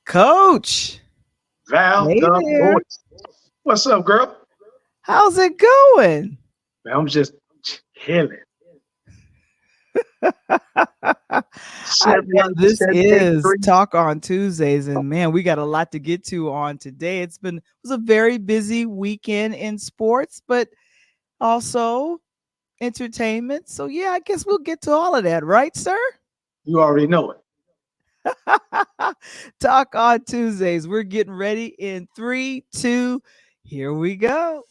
Coach. Val, Hey the there. voice. What's up, girl? How's it going? Man, I'm just chilling. I know 78, this is 78 Talk on Tuesdays, and man, we got a lot to get to on today. It was a very busy weekend in sports, but also entertainment. So yeah, I guess we'll get to all of that, right, sir? You already know it. Talk on Tuesdays. We're getting ready in 3, 2, here we go.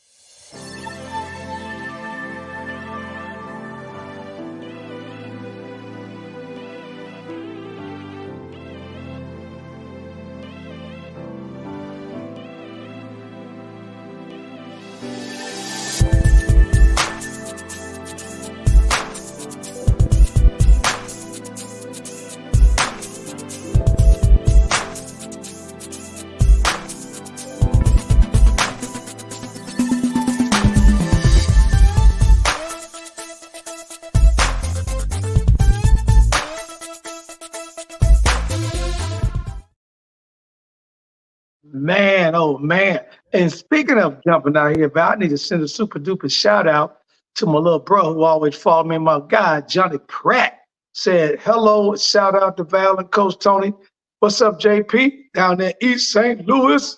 Man, oh man. And speaking of jumping out here, Val, I need to send a super duper shout out to my little bro who always followed me. My guy, Johnny Pratt, said, hello, shout out to Val and Coach Tony. What's up, JP? Down there, East St. Louis.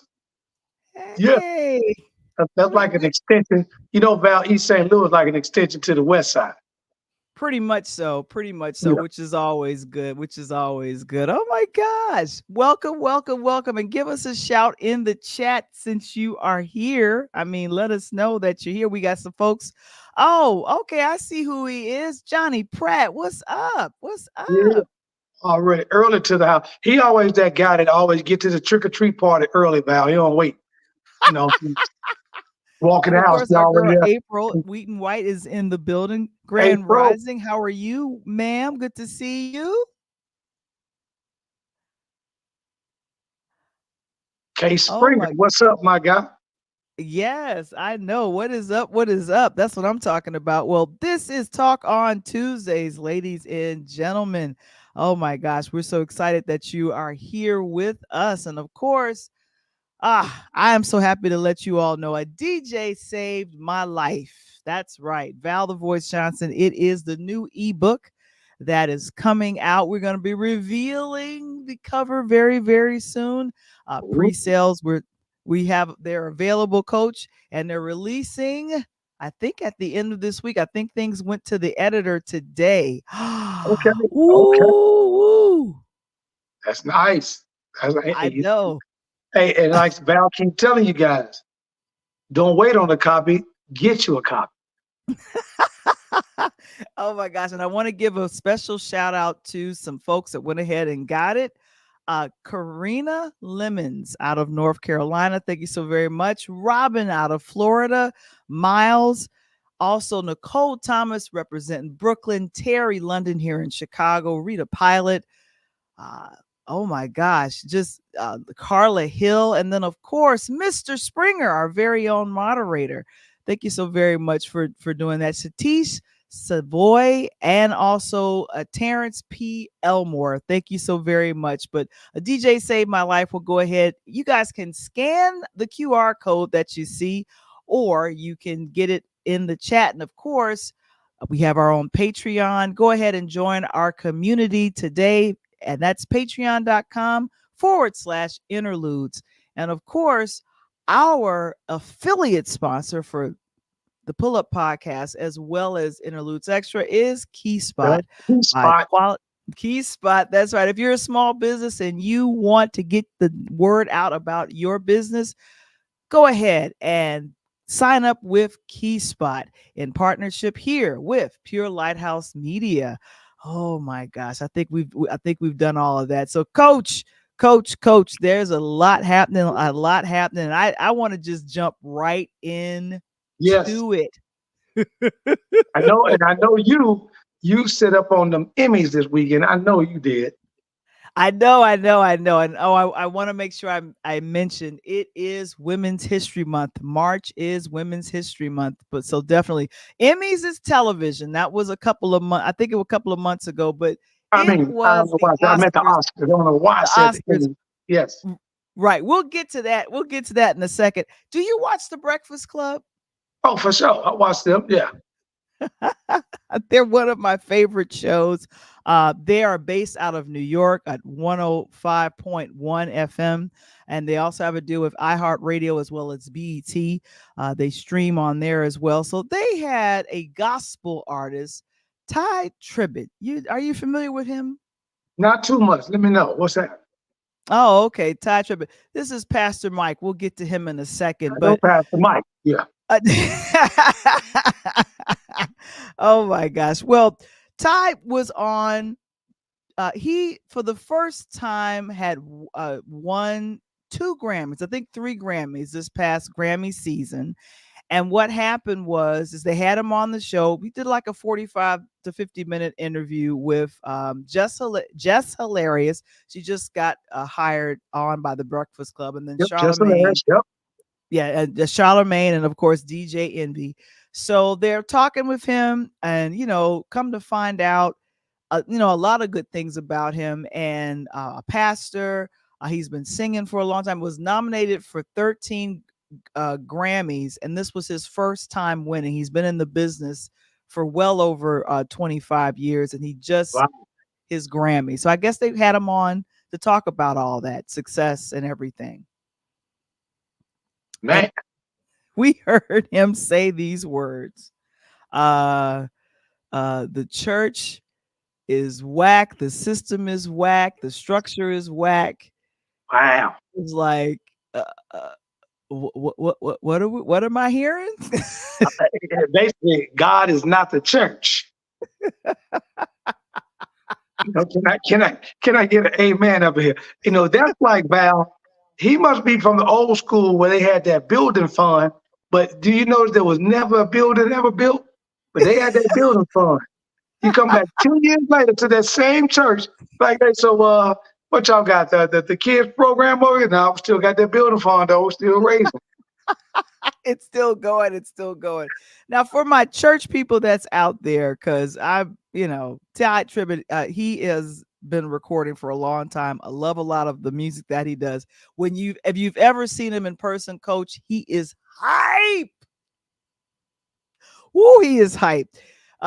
Yeah, Hey. that's like an extension. You know, Val, East St. Louis, like an extension to the West Side. Pretty much so, Yeah. which is always good, Oh my gosh. Welcome. And give us a shout in the chat since you are here. I mean, let us know that you're here. We got some folks. Oh, okay. I see who he is. Johnny Pratt. What's up? Yeah. Already early to the house. He always that guy that always get to the trick or treat party early, Val. He don't wait. You know, walk in And the of house, course, he our already girl there. April Wheaton White is in the building. Grand April, Rising. How are you, ma'am? Good to see you. K Oh Springer, my. what's up, my guy? Yes, I know. What is up? What is up? That's what I'm talking about. Well, this is Talk on Tuesdays, ladies and gentlemen. Oh my gosh, we're so excited that you are here with us. And of course, I am so happy to let you all know a DJ saved my life. That's right. Val the Voice Johnson. It is the new ebook that is coming out. We're going to be revealing the cover very, very soon. Pre-sales they're available, coach, and they're releasing, I think, at the end of this week. I think things went to the editor today. Okay, okay, Ooh, that's nice. I know. Hey, and like Val keep telling you guys, don't wait on a copy, get you a copy. Oh my gosh. And I want to give a special shout out to some folks that went ahead and got it. Karina Lemons out of North Carolina. Thank you so very much. Robin out of Florida. Miles. Also, Nicole Thomas representing Brooklyn. Terry London here in Chicago. Rita Pilot. Oh my gosh. Just Carla Hill. And then, of course, Mr. Springer, our very own moderator. Thank you so very much for doing that. Satish Savoy and also Terrence P. Elmore. Thank you so very much. But a DJ Saved My Life will go ahead. You guys can scan the QR code that you see, or you can get it in the chat. And of course, we have our own Patreon. Go ahead and join our community today. And that's patreon.com/interludes. And of course, our affiliate sponsor for the Pull Up Podcast, as well as Interludes Extra, is KeySpot. KeySpot, that's right. If you're a small business and you want to get the word out about your business, go ahead and sign up with KeySpot in partnership here with Pure Lighthouse Media. Oh my gosh, I think we've done all of that. So, Coach, there's a lot happening. I want to just jump right in. Yes, to it. I know, and I know you set up on them Emmys this weekend. I know you did. I know. And I want to make sure I mention it is Women's History Month. March is Women's History Month. But so definitely Emmys is television. That was a couple of months. I think it was a couple of months ago, but I mean, I don't know why I meant the Oscars. I don't know why I said the Emmys. Yes. Right. We'll get to that. We'll get to that in a second. Do you watch The Breakfast Club? Oh, for sure. I watched them. Yeah. They're one of my favorite shows. They are based out of New York at 105.1 FM. And they also have a deal with iHeartRadio as well as BET. They stream on there as well. So they had a gospel artist, Tye Tribbett. Are you familiar with him? Not too much. Let me know. What's that? Oh, okay. Tye Tribbett. This is Pastor Mike. We'll get to him in a second. I know But Pastor Mike. Yeah. Oh my gosh. Well, Tye was on. He for the first time had won 2 Grammys, I think 3 Grammys this past Grammy season. And what happened is they had him on the show. We did like a 45 to 50-minute interview with Jess Hilarious. She just got hired on by the Breakfast Club, and then Charlamagne. Yep. Yeah, Charlamagne, and of course DJ Envy. So they're talking with him, and come to find out, a lot of good things about him. And a pastor, he's been singing for a long time. Was nominated for 13 Grammys, and this was his first time winning. He's been in the business for well over 25 years, and he just his Grammy. So I guess they had him on to talk about all that success and everything. Man, and we heard him say these words: the church is whack, the system is whack, the structure is whack. Wow. It's like, what am I hearing? Basically, God is not the church. Can I get an amen over here? That's like Val. He must be from the old school where they had that building fund. But do you notice there was never a building ever built? But they had that building fund. You come back 2 years later to that same church, like, hey, so what y'all got? The kids program over here? No, still got that building fund though, still raising. It's still going. It's still going. Now, for my church people that's out there, because Tye Tribbett, he has been recording for a long time. I love a lot of the music that he does. If you've ever seen him in person, Coach, he is hype. Woo, he is hype.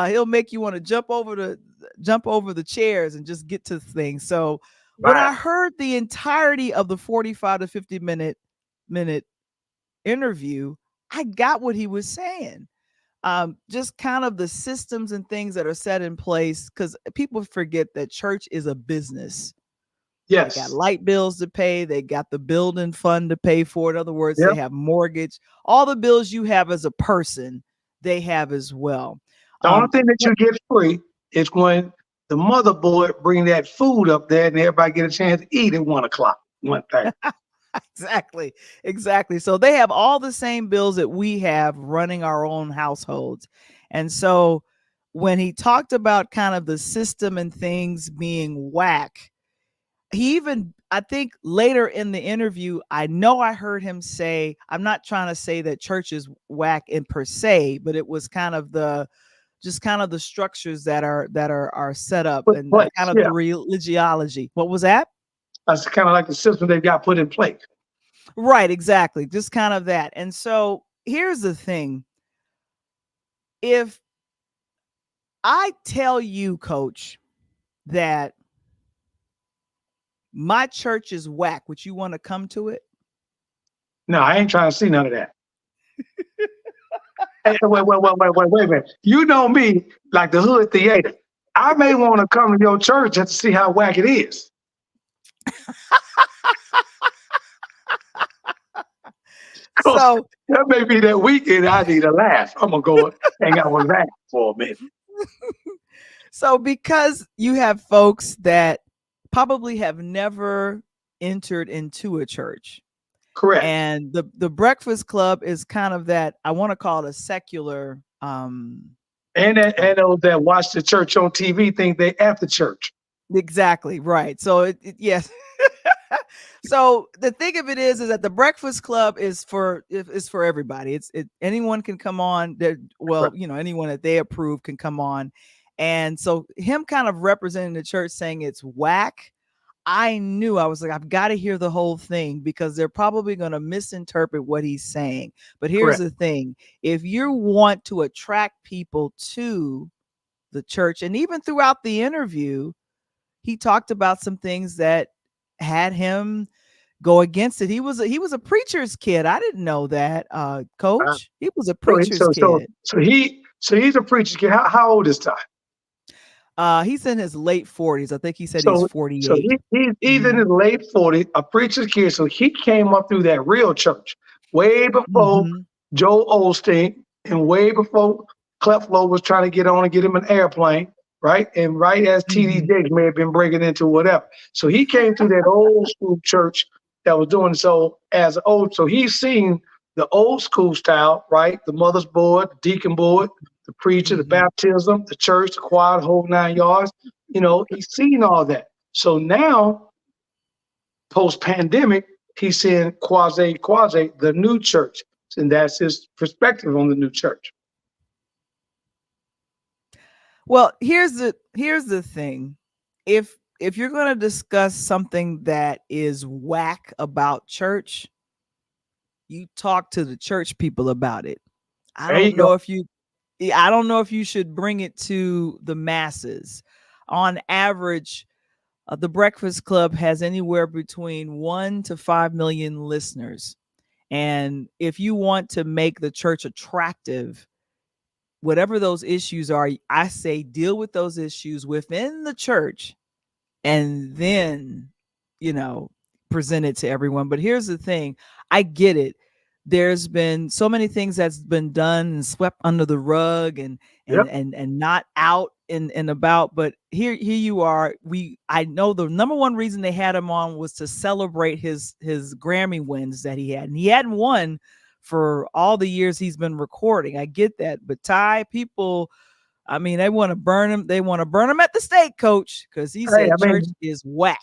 He'll make you want to jump over the chairs and just get to things. So when I heard the entirety of the 45 to 50 minute interview, I got what he was saying. Just kind of the systems and things that are set in place, because people forget that church is a business. Yes. They got light bills to pay. They got the building fund to pay for it. In other words, They have mortgage. All the bills you have as a person, they have as well. The only thing that you get free is when the motherboard bring that food up there and everybody get a chance to eat at 1:00, 1:30. Exactly. So they have all the same bills that we have running our own households. And so when he talked about kind of the system and things being whack, he even, I think later in the interview, I know I heard him say, I'm not trying to say that church is whack in per se, but it was kind of the structures that are set up and kind of the religiology. What was that? That's kind of like the system they've got put in place. Right, exactly. Just kind of that. And so here's the thing. If I tell you, Coach, that my church is whack, would you want to come to it? No, I ain't trying to see none of that. Hey, wait a minute. You know me, like the hood theater. I may want to come to your church just to see how whack it is. So that may be that weekend I need a laugh. I'm gonna go hang out with that for a minute. So because you have folks that probably have never entered into a church. Correct. And the Breakfast Club is kind of that, I want to call it a secular and those that watch the church on TV think they after church. Exactly, right. So yes. So the thing of it is that the Breakfast Club is for everybody. Anyone can come on. Anyone that they approve can come on. And so him kind of representing the church saying it's whack, I knew, I was like, I've got to hear the whole thing because they're probably going to misinterpret what he's saying. But here's Correct. the thing. If you want to attract people to the church, and even throughout the interview, he talked about some things that had him go against it. He was a preacher's kid. I didn't know that, Uh, Coach. He was a so, preacher's so, so, kid. so he's a preacher kid. How old is Tye? He's in his late 40s. I think he said he's So, so 48. he's in Mhm. his late 40s, a preacher's kid. So he came up through that real church way before Mhm. Joe Osteen and way before Cleflo was trying to get on and get him an airplane, right? And right as TD Mhm. Jakes may have been breaking into whatever. So he came through that old school church that was doing so as old. So he's seen the old school style, right? The mother's board, the deacon board, the preacher, the Mhm. baptism, the church, the choir, the whole 9 yards. You know, he's seen all that. So now, post pandemic, he's seeing quasi, the new church. And that's his perspective on the new church. Well, here's the thing. If you're going to discuss something that is whack about church, you talk to the church people about it. I There you don't go. know if you I don't know if you should bring it to the masses. On average, the Breakfast Club has anywhere between 1 to 5 million listeners. And if you want to make the church attractive, whatever those issues are, I say deal with those issues within the church and then, you know, present it to everyone. But here's the thing. I get it. There's been so many things that's been done and swept under the rug and Yep. not out and about. But here you are. I know the number one reason they had him on was to celebrate his Grammy wins that he had. And he hadn't won for all the years he's been recording. I get that. But Tye, people, I mean, they want to burn him. They want to burn him at the stake, Coach, because he Hey, said I church mean, is whack.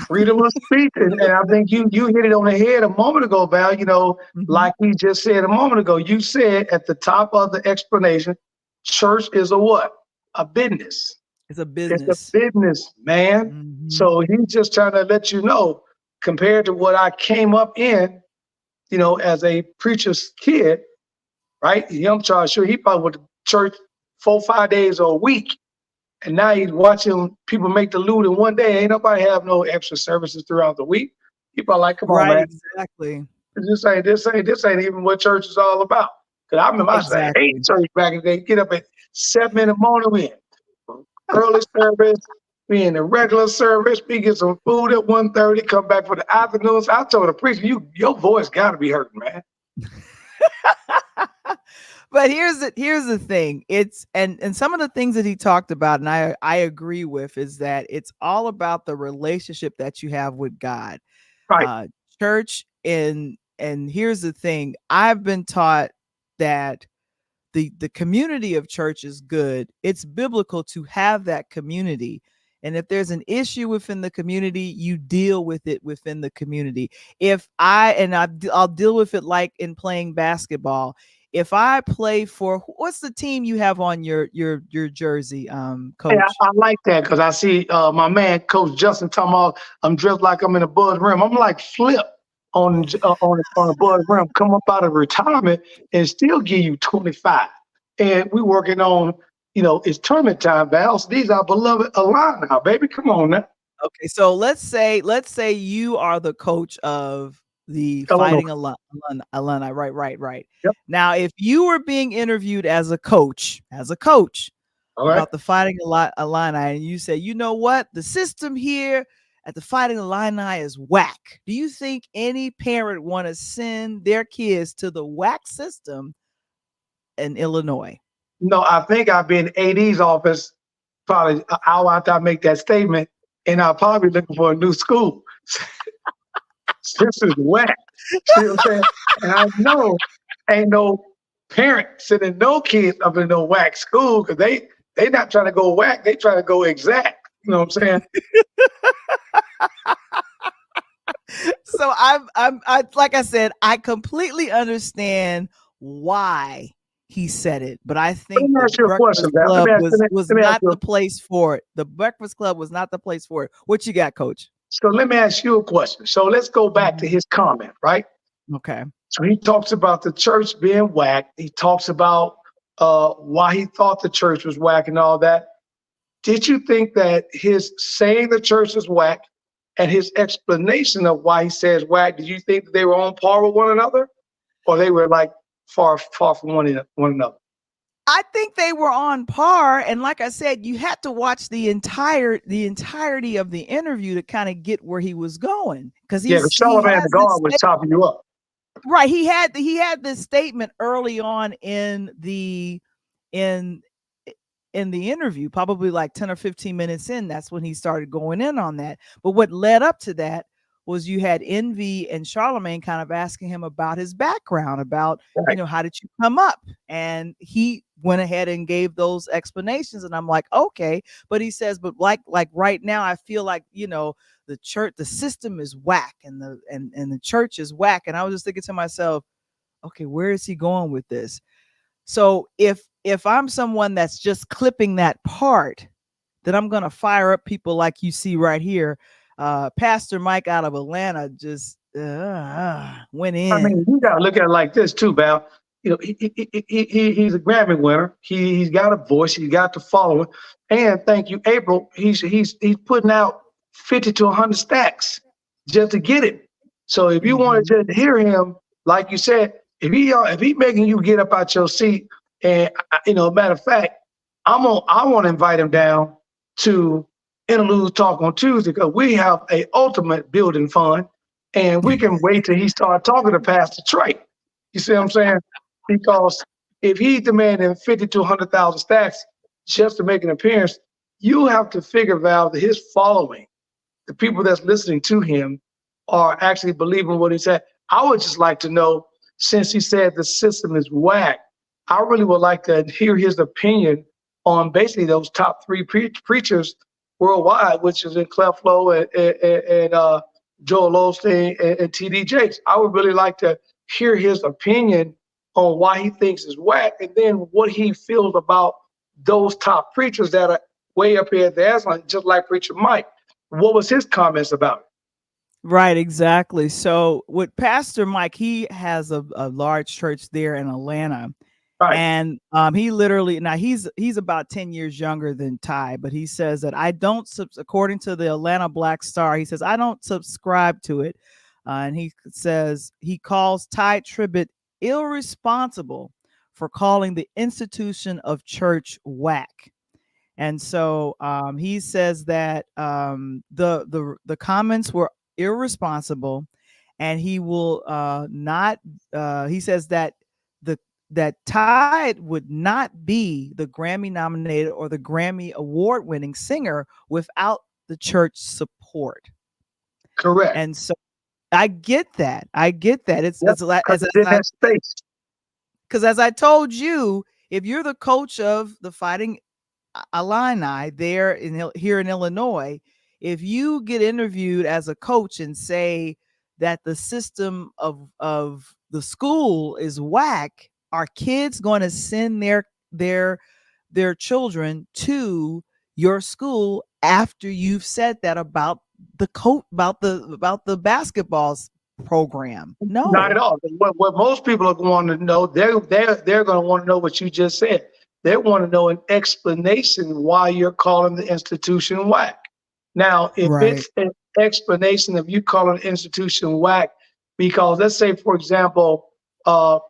freedom of speech. And I think you hit it on the head a moment ago, Val. You know, Mhm. like we just said a moment ago, you said at the top of the explanation, church is a what? A business. It's a It's a business. business, man. Mhm. So he's just trying to let you know, compared to what I came up in, you know, as a preacher's kid, right? I'm trying sure he probably went to church 4 5 days a week. And now he's watching people make the loot in one day. Ain't nobody have no extra services throughout the week. People are like, come on, Right, man. exactly. This ain't even what church is all about. Cause I remember I used to hate Exactly. church back in the day. Get up at 7 in the morning, we in early service, we in the regular service, we get some food at 1:30, come back for the afternoons. I told the preacher, your voice gotta be hurting, man. But here's the thing. It's and some of the things that he talked about, and I agree with, is that it's all about the relationship that you have with God. Right. Uh, church and here's the thing. I've been taught that the community of church is good. It's biblical to have that community. And if there's an issue within the community, you deal with it within the community. I'll deal with it like in playing basketball. If I play for, what's the team you have on your jersey, Hey, Coach? I like that because I see my man, Coach Justin, talking about I'm dressed like I'm in a Bud Rim. I'm like Flip on a Bud Rim, come up out of retirement and still give you 25. And we working on, it's tournament time, Val. So these are beloved Alana now, baby. Come on now. Okay, so let's say you are the coach of the Illinois. Fighting Alumni. Right. Yep. Now, if you were being interviewed as a coach All right. about the Fighting Illini, and you say, you know what, the system here at the Fighting Illini is whack. Do you think any parent want to send their kids to the whack system in Illinois? No, I think I'll be in AD's office probably an hour after I make that statement, and I'll probably be looking for a new school. This is whack. See what I'm saying? And I know ain't no parent sending no kids up in no whack school because they not trying to go whack, they trying to go exact. You know what I'm saying? So I like I said, I completely understand why he said it, but I Let think me the ask you a question, Breakfast Val. Club Let was me ask not you. the place for it. The Breakfast Club was not the place for it. What you got, Coach? So let me ask you a question. So let's go back to his comment, right? Okay. So he talks about the church being whack. He talks about why he thought the church was whack and all that. Did you think that his saying the church is whack and his explanation of why he says whack, did you think that they were on par with one another, or they were like far from one another? I think they were on par, and like I said, you had to watch the entirety of the interview to kind of get where he was going, because Yeah, the Charlamagne the God was topping you up. Right, he had this statement early on in the interview, probably like 10 or 15 minutes in. That's when he started going in on that. But what led up to that was you had Envy and Charlamagne kind of asking him about his background, about, Right. how did you come up? And he went ahead and gave those explanations. And I'm like, okay. But he says, but like right now, I feel like, the church, the system is whack, and the church is whack. And I was just thinking to myself, okay, where is he going with this? So if I'm someone that's just clipping that part, then I'm going to fire up people like you see right here. Pastor Mike out of Atlanta just went in. I mean, you got to look at it like this too, Val. He's a Grammy winner. He's got a voice. He's got the following. And thank you, April. He's putting out 50 to 100 stacks just to get it. So if you wanted to hear him, like you said, if he making you get up out your seat, and matter of fact, I want to invite him down to Interludes Talk on Tuesday, because we have a ultimate building fund, and we can wait till he start talking to Pastor Trey. You see what I'm saying? Because if he's demanding 50 to 100,000 stacks just to make an appearance, you have to figure, Val, that his following, the people that's listening to him, are actually believing what he said. I would just like to know, since he said the system is whack, I really would like to hear his opinion on basically those top three preachers worldwide, which is in Cleflo and Joel Osteen and T.D. Jakes. I would really like to hear his opinion on why he thinks it's whack, and then what he feels about those top preachers that are way up here at the echelon, just like Preacher Mike. What was his comments about it? Right, exactly. So with Pastor Mike, he has a large church there in Atlanta. Right. And he literally, now he's about 10 years younger than Tye, but he says that according to the Atlanta Black Star, he says, I don't subscribe to it. And he says he calls Tye Tribbett irresponsible for calling the institution of church whack. And so he says that the comments were irresponsible, and he will not. He says that that Tye would not be the Grammy nominated or the Grammy award winning singer without the church support. Correct. And so I get that. It's because as I told you, if you're the coach of the Fighting Illini here in Illinois, if you get interviewed as a coach and say that the system of the school is whack, are kids going to send their children to your school after you've said that about the coach, about the basketball program? No, not at all. What most people are going to know, they're going to want to know what you just said. They want to know an explanation why you're calling the institution whack. Now, if it's an explanation of you calling the institution whack, because let's say, for example,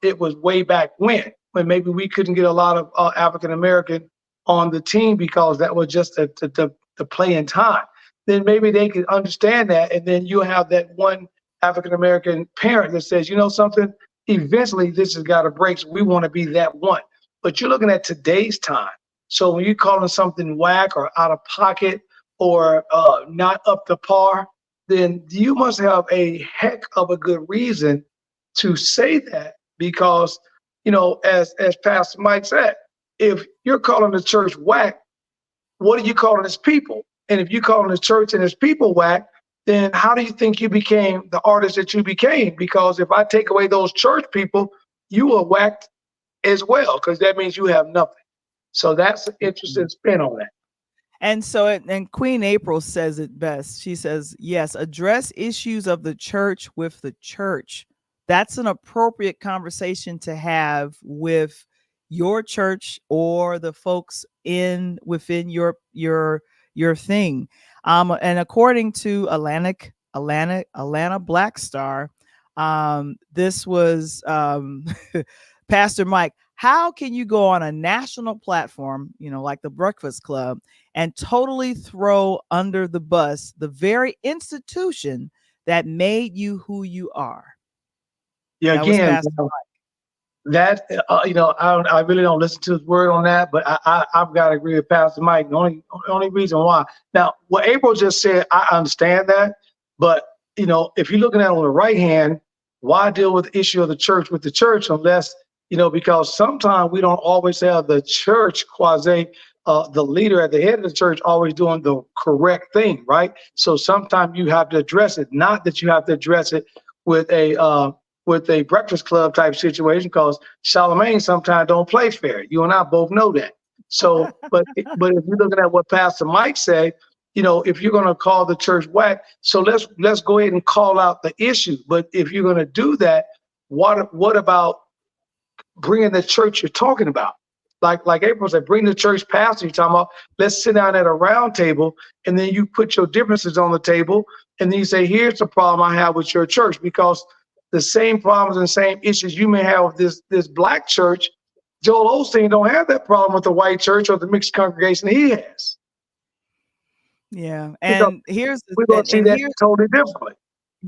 it was way back when maybe we couldn't get a lot of African American on the team because that was just the playing time, then maybe they could understand that. And then you have that one African American parent that says, you know something, eventually this has got to break. So we want to be that one. But you're looking at today's time. So when you're calling something whack or out of pocket or not up to par, then you must have a heck of a good reason to say that, because, as Pastor Mike said, if you're calling the church whack, what are you calling his people? And if you're calling the church and his people whack, then how do you think you became the artist that you became? Because if I take away those church people, you are whacked as well, because that means you have nothing. So that's an interesting spin on that. And so, and Queen April says it best. She says, yes, address issues of the church with the church. That's an appropriate conversation to have with your church or the folks within your thing. And according to Atlanta Black Star, this was Pastor Mike. How can you go on a national platform, like the Breakfast Club, and totally throw under the bus the very institution that made you who you are? Yeah, That was again, Pastor Mike. that I really don't listen to his word on that, but I've got to agree with Pastor Mike. The only reason why. Now, what April just said, I understand that, but if you're looking at it on the right hand, why deal with the issue of the church with the church unless because sometimes we don't always have the church quasi the leader at the head of the church always doing the correct thing, right? So sometimes you have to address it, not that you have to address it with a Breakfast Club type situation, because Charlemagne sometimes don't play fair. You and I both know that. So, but if you're looking at what Pastor Mike said, if you're going to call the church whack, so let's go ahead and call out the issue. But if you're going to do that, what about bringing the church you're talking about? Like April said, bring the church pastor you're talking about. Let's sit down at a round table, and then you put your differences on the table, and then you say, here's the problem I have with your church, because the same problems and same issues you may have with this black church, Joel Osteen don't have that problem with the white church or the mixed congregation he has. Yeah, and we're going to see that totally differently.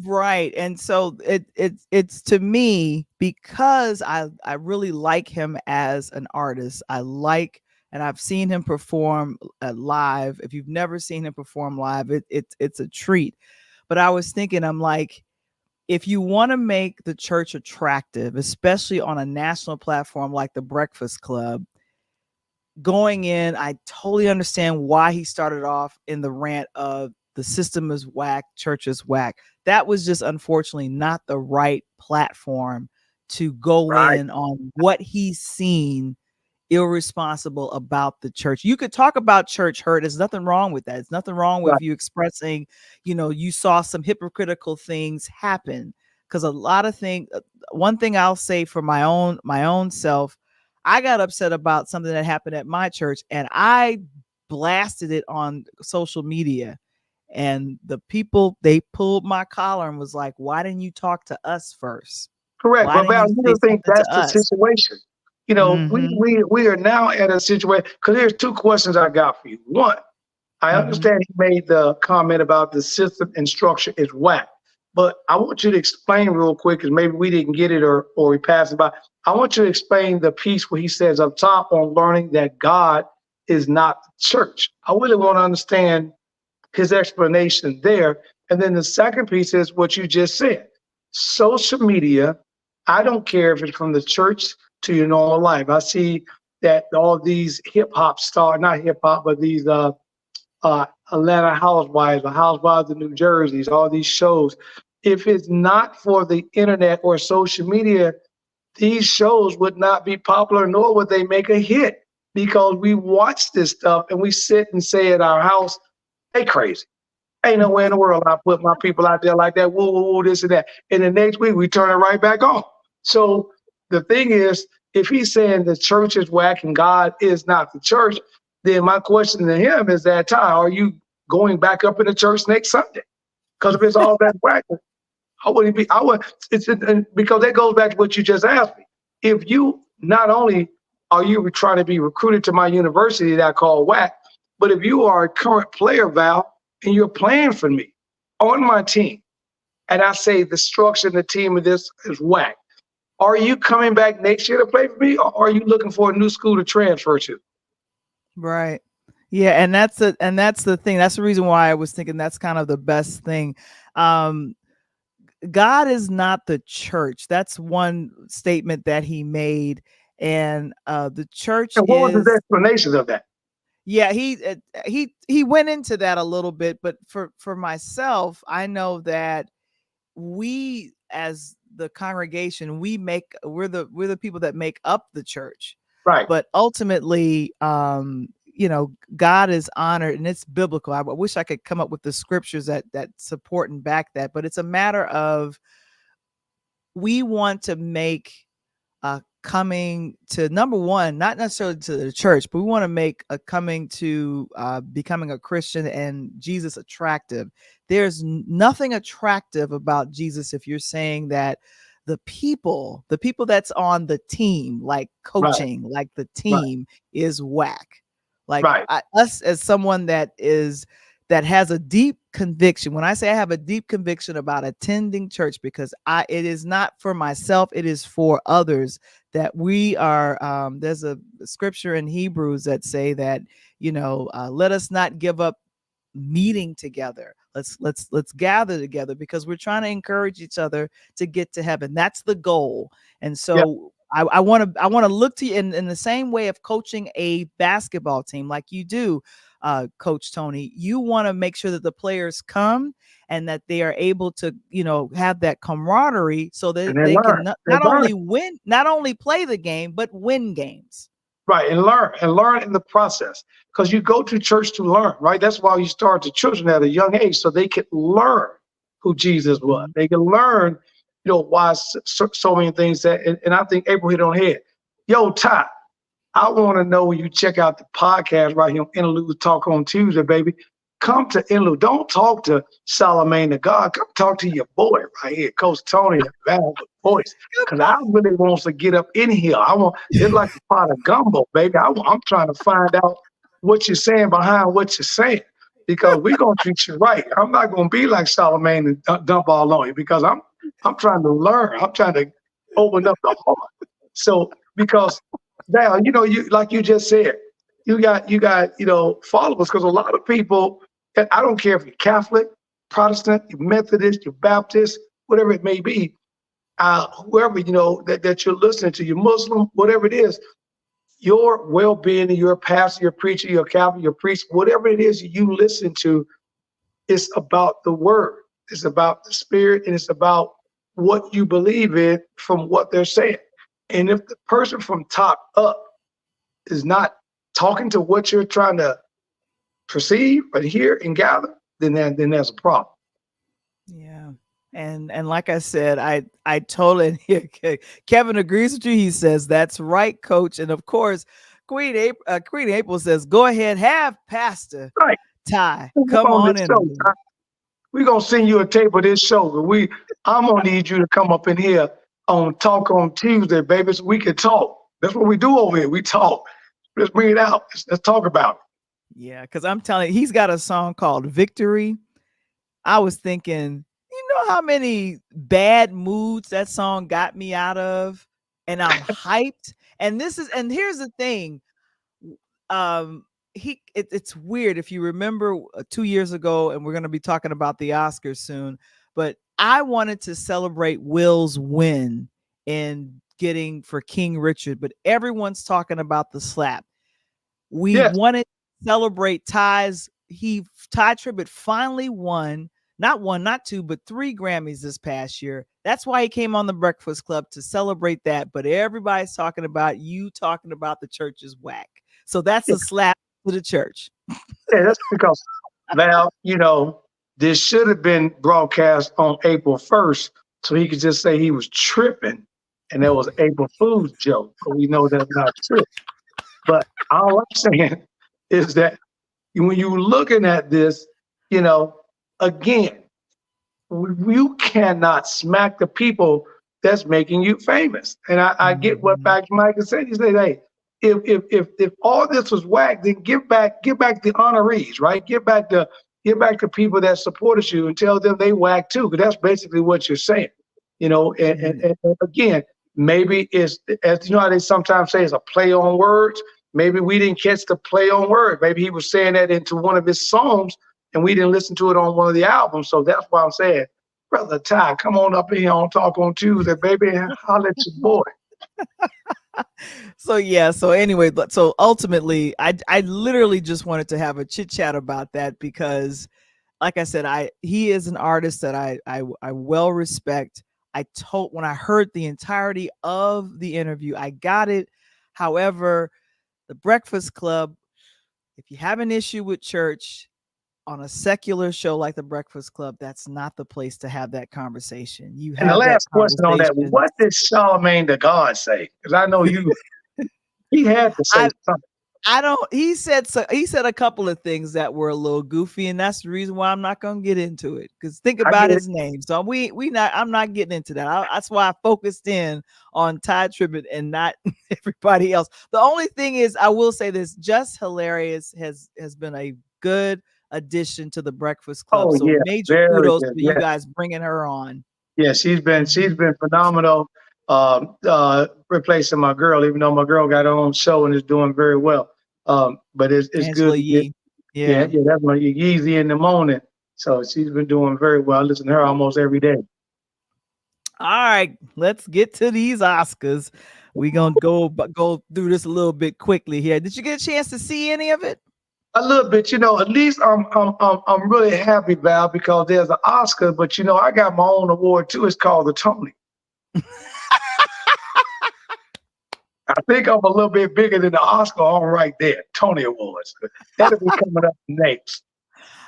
Right. And so it's to me, because I really like him as an artist. And I've seen him perform live. If you've never seen him perform live, it's a treat. But I was thinking, I'm like, if you want to make the church attractive, especially on a national platform like the Breakfast Club, going in, I totally understand why he started off in the rant of the system is whack, church is whack. That was just unfortunately not the right platform to go in on what he's seen irresponsible about the church. You could talk about church hurt. There's nothing wrong with that. There's nothing wrong with you expressing, you saw some hypocritical things happen. Because a lot of things, one thing I'll say for my own self, I got upset about something that happened at my church, and I blasted it on social media. And the people, they pulled my collar and was like, why didn't you talk to us first? Correct. But Val, you don't think that's the situation? We are now at a situation, because there's two questions I got for you. One, I understand he made the comment about the system and structure is whack, but I want you to explain real quick, because maybe we didn't get it or we passed it by. I want you to explain the piece where he says up top on learning that God is not the church. I really want to understand his explanation there. And then the second piece is what you just said. Social media, I don't care if it's from the church to your normal life. I see that all these hip hop stars, not hip hop, but these Atlanta housewives, the housewives of New Jersey, all these shows. If it's not for the internet or social media, these shows would not be popular, nor would they make a hit, because we watch this stuff and we sit and say at our house, they crazy. Ain't nowhere in the world I put my people out there like that, woo, woo, woo, this and that. And the next week we turn it right back on. So the thing is, if he's saying the church is whack and God is not the church, then my question to him is that, Tye, are you going back up in the church next Sunday? Because if it's all that whack, how would he be? Because that goes back to what you just asked me. If you, not only are you trying to be recruited to my university that I call whack, but if you are a current player, Val, and you're playing for me on my team, and I say the structure and the team of this is whack, are you coming back next year to play for me, or are you looking for a new school to transfer to? Right. Yeah, and that's the thing. That's the reason why I was thinking that's kind of the best thing. God is not the church. That's one statement that he made, and the church. And what was his explanation of that? Yeah, he went into that a little bit, but for myself, I know that we as the congregation, we're the people that make up the church. Right. But ultimately, God is honored, and it's biblical. I wish I could come up with the scriptures that support and back that, but it's a matter of, we want to make coming to, number one, not necessarily to the church, but we want to make a coming to becoming a Christian and Jesus attractive. There's nothing attractive about Jesus if you're saying that the people that's on the team, like coaching, like the team is whack. Like us, as someone that has a deep conviction. When I say I have a deep conviction about attending church, because it is not for myself, it is for others, that we are, there's a scripture in Hebrews that say that, let us not give up meeting together. Let's gather together, because we're trying to encourage each other to get to heaven. That's the goal. And so I want to look to you in the same way of coaching a basketball team like you do, Coach Tony. You want to make sure that the players come and that they are able to, have that camaraderie, so that they can not only win, not only play the game, but win games. Right, and learn in the process, because you go to church to learn, right? That's why you start the children at a young age, so they can learn who Jesus was. Mm-hmm. They can learn, why so many things that, and I think April hit on head. Yo, Tye, I want to know when you check out the podcast right here on Interludes Talk on Tuesday, baby. Come to Interlude. Don't talk to Charlamagne the God. Come talk to your boy right here, Coach Tony, the Valve voice. Because I really wants to get up in here. It's like a pot of gumbo, baby. I'm trying to find out what you're saying behind what you're saying, because we're gonna treat you right. I'm not gonna be like Charlamagne and dump all on you, because I'm trying to learn. I'm trying to open up the heart. So because now, you like you just said, you got followers, because a lot of people, and I don't care if you're Catholic, Protestant, you're Methodist, you're Baptist, whatever it may be, whoever, that you're listening to, you're Muslim, whatever it is, your well-being, your pastor, your preacher, your Catholic, your priest, whatever it is you listen to, it's about the word. It's about the spirit, and it's about what you believe in from what they're saying. And if the person from top up is not talking to what you're trying to perceive but hear and gather, then there's a problem. Yeah. And like I said, I totally Kevin agrees with you. He says, that's right, Coach. And of course, Queen April says, go ahead, have Pastor Tye come on in. We're gonna send you a tape of this show. I'm gonna need you to come up in here on Talk on Tuesday, baby, so we can talk. That's what we do over here. We talk. Let's bring it out. Let's talk about it. Yeah, because I'm telling you, he's got a song called Victory. I was thinking, how many bad moods that song got me out of, and I'm hyped. And here's the thing. It's weird, if you remember 2 years ago, and we're going to be talking about the Oscars soon, but I wanted to celebrate Will's win in getting for King Richard, but everyone's talking about the slap. We wanted to celebrate Ty's. Tye Tribbett finally won, not one, not two, but 3 Grammys this past year. That's why he came on the Breakfast Club, to celebrate that. But everybody's talking about the church is whack. So that's a slap to the church. Yeah, that's because now, this should have been broadcast on April 1st, so he could just say he was tripping and that was April Fool's joke. But we know that's not true. But all I'm saying is that when you're looking at this, again, you cannot smack the people that's making you famous. And I get what Patrick Michael said. He said, hey, if all this was whack, then give back the honorees, right? Give back the people that supported you and tell them they whack too, because that's basically what you're saying. And again, maybe it's, as how they sometimes say, it's a play on words. Maybe we didn't catch the play on word. Maybe he was saying that into one of his songs and we didn't listen to it on one of the albums. So that's why I'm saying, Brother Tye, come on up here on Talk on Tuesday, baby, and holler at your boy. So anyway, so ultimately, I literally just wanted to have a chit chat about that, because like I said, he is an artist that I well respect. When I heard the entirety of the interview, I got it. However, the Breakfast Club, if you have an issue with church on a secular show like the Breakfast Club, that's not the place to have that conversation. You And the have that last question on that, conversation. what did Charlemagne the God say? Because I know he had to say something. I don't. He said so. He said a couple of things that were a little goofy, and that's the reason why I'm not going to get into it. Because think I about get it. his name. So I'm not getting into that. That's why I focused in on Tye Tribbett and not everybody else. The only thing is, I will say this: Just Hilarious has been a good addition to the Breakfast Club. Oh So yeah, major very kudos good. for you Yeah, guys bringing her on. yeah, she's been phenomenal. Replacing my girl, even though my girl got her own show and is doing very well. But it's good Angela to get. Yee. Yeah, Yeah. yeah, that's my Yeezy in the morning. So she's been doing very well. I listen to her almost every day. All right, let's get to these Oscars. We're gonna go through this a little bit quickly here. Did you get a chance to see any of it? A little bit, at least I'm really happy, Val, because there's an Oscar, but I got my own award too. It's called the Tony. I think I'm a little bit bigger than the Oscar on right there, Tony Awards. That'll be coming up next.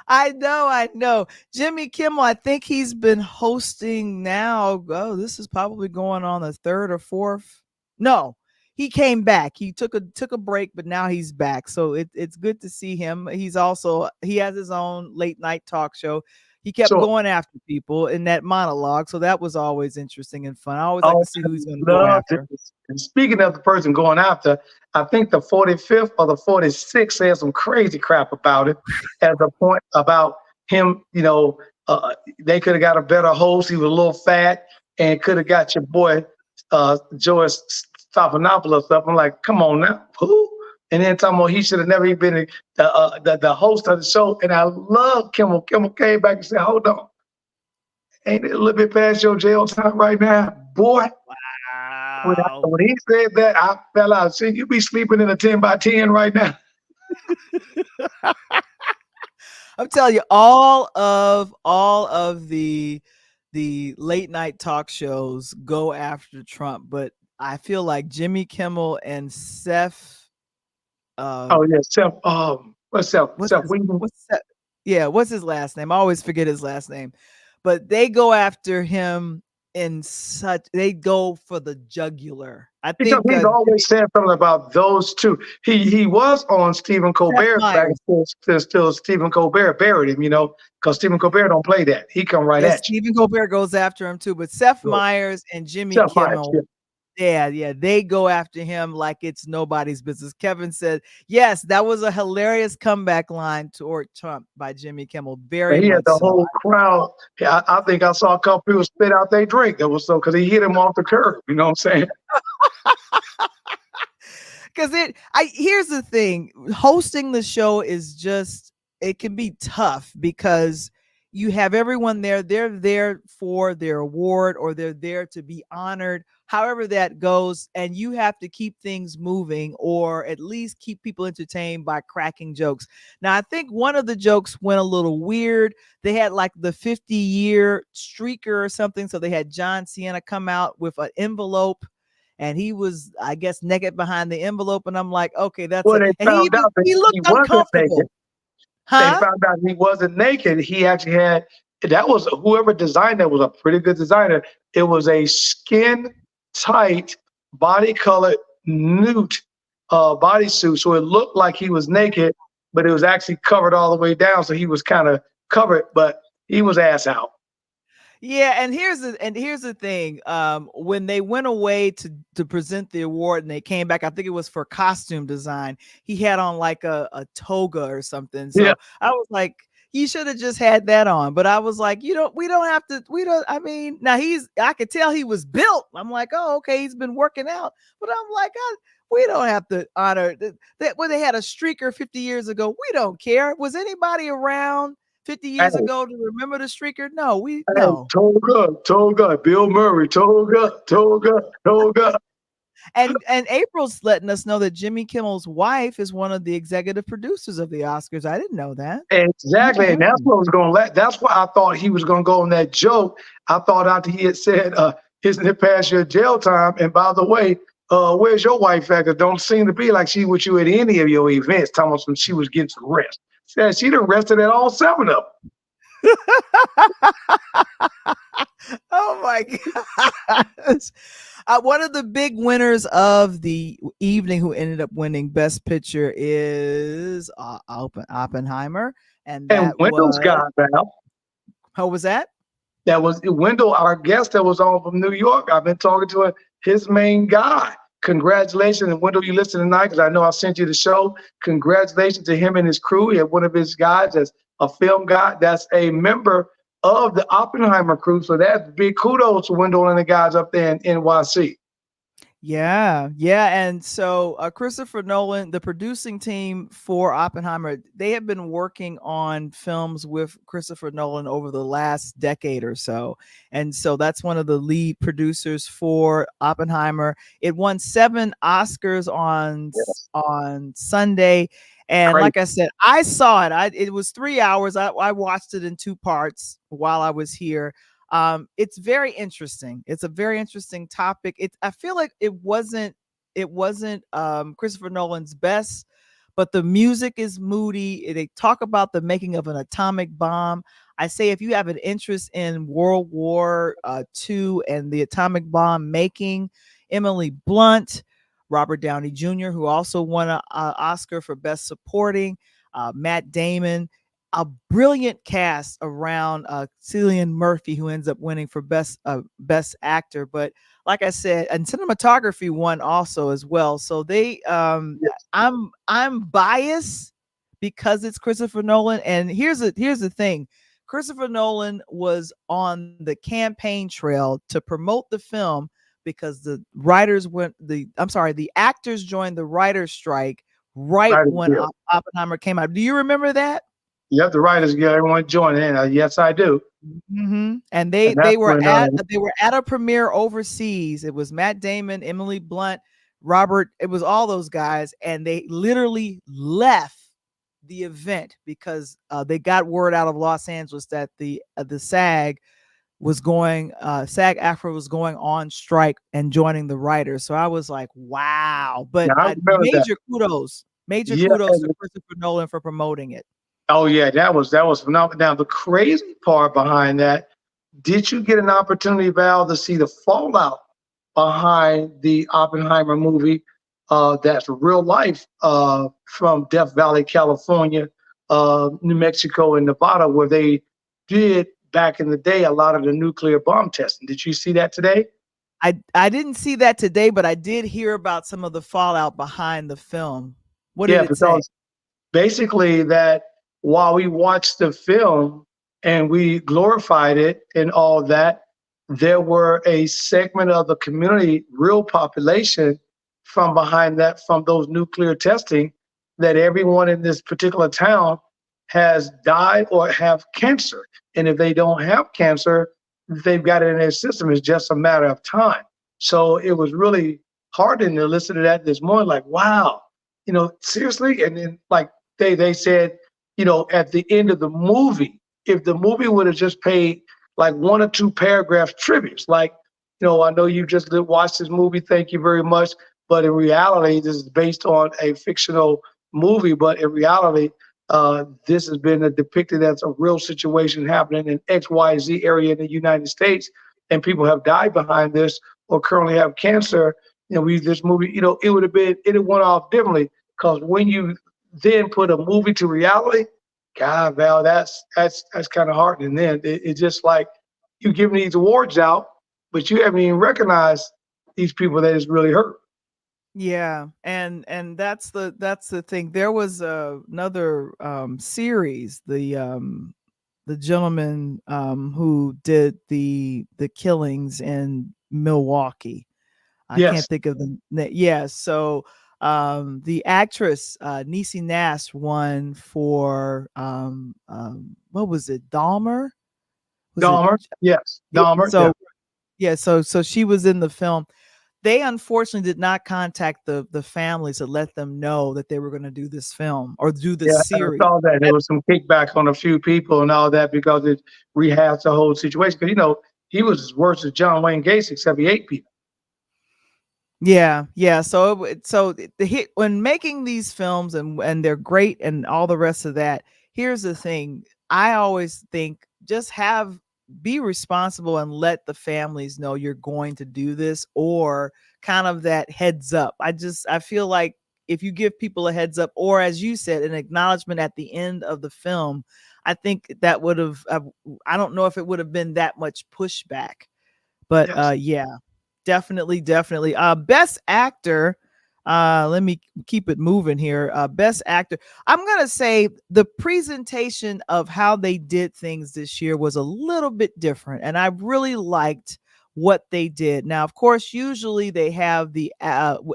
I know. Jimmy Kimmel, I think he's been hosting now. Oh, this is probably going on the third or fourth. No, he came back. He took a break, but now he's back. So it's good to see him. He has his own late night talk show. He kept going after people in that monologue. So that was always interesting and fun. I always like to see who he's going to go after. And speaking of the person going after, I think the 45th or the 46th said some crazy crap about it as a point about him, they could have got a better host. He was a little fat and could have got your boy, George Stephanopoulos up. I'm like, come on now, who? And then talking about he should have never even been the host of the show. And I love Kimmel. Kimmel came back and said, hold on. Ain't it a little bit past your jail time right now? Boy. Wow. When he said that, I fell out. See, you be sleeping in a 10 by 10 right now. I'm telling you, all of the late night talk shows go after Trump, but I feel like Jimmy Kimmel and Seth. Seth. What's Seth? What's his last name? I always forget his last name, but they go after him they go for the jugular. I think he's always said something about those two. He was on Stephen Colbert back till Stephen Colbert buried him, because Stephen Colbert don't play that. He come right at you. Stephen Colbert goes after him too, but Seth Meyers and Jimmy Kimmel. Yeah, they go after him like it's nobody's business. Kevin said, yes, that was a hilarious comeback line toward Trump by Jimmy Kimmel. He had the whole crowd. Yeah, I think I saw a couple people spit out their drink. That was so because he hit him off the curb. You know what I'm saying? Because here's the thing: hosting the show it can be tough because you have everyone there. They're there for their award or they're there to be honored, however that goes. And you have to keep things moving or at least keep people entertained by cracking jokes. Now, I think one of the jokes went a little weird. They had like the 50-year streaker or something. So they had John Cena come out with an envelope and he was, I guess, naked behind the envelope. And I'm like, okay, that's he looked uncomfortable. They found out he wasn't naked. He actually had, that was whoever designed that was a pretty good designer. It was a skin tight, body colored nude bodysuit. So it looked like he was naked, but it was actually covered all the way down. So he was kind of covered, but he was ass out. Yeah, and here's the thing. When they went away to present the award and they came back, I think it was for costume design. He had on like a toga or something. So yeah. I was like, you should have just had that on. But I was like, now I could tell he was built. I'm like, oh, okay, he's been working out. But I'm like, we don't have to honor that when they had a streaker 50 years ago. We don't care. Was anybody around 50 years ago to remember the streaker? No, no. Toga, Bill Murray, toga. And April's letting us know that Jimmy Kimmel's wife is one of the executive producers of the Oscars. I didn't know that. Exactly. Mm-hmm. And that's what was going to that's why I thought he was going to go on that joke. I thought after he had said, isn't it past your jail time? And by the way, where's your wife at? 'Cause don't seem to be like she with you at any of your events. Talking about some, she was getting some rest. Said she done rested at all 7 of them. Oh my gosh. One of the big winners of the evening who ended up winning Best Picture is Oppenheimer. And And that Wendell's was, guy, Val. how was that? That was Wendell, our guest that was on from New York. I've been talking to him, his main guy. Congratulations. And Wendell, you listen tonight because I know I sent you the show. Congratulations to him and his crew. He had one of his guys that's a film guy that's a member of the Oppenheimer crew. So that's big kudos to Wendell and the guys up there in NYC. Yeah, yeah. And so Christopher Nolan, the producing team for Oppenheimer, they have been working on films with Christopher Nolan over the last decade or so. And so that's one of the lead producers for Oppenheimer. It won 7 Oscars on Sunday. And Crazy. like I said, I saw it. It was 3 hours. I watched it in 2 parts while I was here. It's very interesting. It's a very interesting topic. I feel like it wasn't Christopher Nolan's best, but the music is moody. They talk about the making of an atomic bomb. I say if you have an interest in World War II and the atomic bomb making, Emily Blunt, Robert Downey Jr., who also won an Oscar for Best Supporting, Matt Damon, a brilliant cast around Cillian Murphy, who ends up winning for best actor. But like I said, and cinematography won also as well. So they, I'm biased because it's Christopher Nolan. And here's the thing: Christopher Nolan was on the campaign trail to promote the film because the actors joined the writers' strike right when Oppenheimer came out. Do you remember that? Yep, the writers get everyone joining in. Yes, I do. Mm-hmm. And they were at a premiere overseas. It was Matt Damon, Emily Blunt, Robert. It was all those guys, and they literally left the event because they got word out of Los Angeles that the SAG was SAG-AFTRA was going on strike and joining the writers. So I was like, wow. But kudos to Christopher Nolan for promoting it. Oh yeah, that was phenomenal. Now the crazy part behind that, did you get an opportunity, Val, to see the fallout behind the Oppenheimer movie? That's real life from Death Valley, California, New Mexico, and Nevada, where they did back in the day a lot of the nuclear bomb testing. Did you see that today? I didn't see that today, but I did hear about some of the fallout behind the film. What did it say? Basically, that while we watched the film and we glorified it and all that, there were a segment of the community, real population, from behind that, from those nuclear testing, that everyone in this particular town has died or have cancer. And if they don't have cancer, they've got it in their system. It's just a matter of time. So it was really heartening to listen to that this morning, like, wow, seriously. And then like they said, at the end of the movie, if the movie would have just paid like 1 or 2 paragraph tributes, like, I know you just watched this movie, thank you very much. But in reality, this is based on a fictional movie. But in reality, this has been depicted as a real situation happening in XYZ area in the United States. And people have died behind this or currently have cancer. This movie, it would have went off differently, because when you then put a movie to reality, God, Val, that's kind of heartening. Then it's just like you giving these awards out, but you haven't even recognized these people that is really hurt. Yeah, and that's the thing. There was another series, the gentleman who did the killings in Milwaukee. I can't think of the name. Yeah, so the actress Niecy Nash won for what was it, Dahmer? Yes, Dahmer. So she was in the film. They unfortunately did not contact the families to let them know that they were going to do this film or do this series. I saw that. There was some kickback on a few people and all that because it rehashed the whole situation. Because, he was as worse as John Wayne Gacy, except he ate people. Yeah, yeah. So the hit when making these films and they're great and all the rest of that. Here's the thing. I always think just be responsible and let the families know you're going to do this, or kind of that heads up. I feel like if you give people a heads up, or as you said, an acknowledgement at the end of the film, I think that would have I don't know if it would have been that much pushback. But Yes. yeah, definitely, definitely. Best actor. Let me keep it moving here. Best actor. I'm gonna say the presentation of how they did things this year was a little bit different, and I really liked what they did. Now, of course, usually they have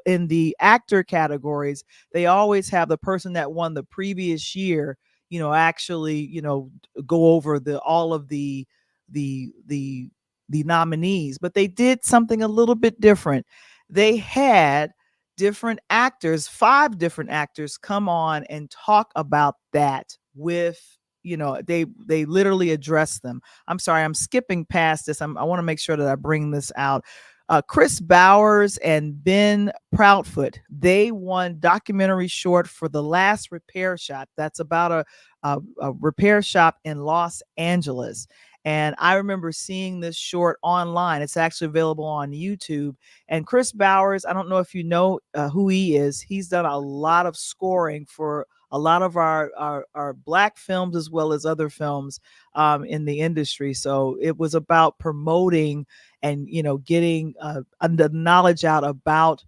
in the actor categories, they always have the person that won the previous year, actually, go over the all of the the nominees, but they did something a little bit different. They had different actors, 5 different actors, come on and talk about that with, they literally address them. I'm sorry, I'm skipping past this. I want to make sure that I bring this out. Chris Bowers and Ben Proudfoot, they won documentary short for The Last Repair Shop. That's about a repair shop in Los Angeles. And I remember seeing this short online. It's actually available on YouTube. And Chris Bowers, I don't know if you know who he is. He's done a lot of scoring for a lot of our Black films as well as other films in the industry. So it was about promoting and, getting the knowledge out about,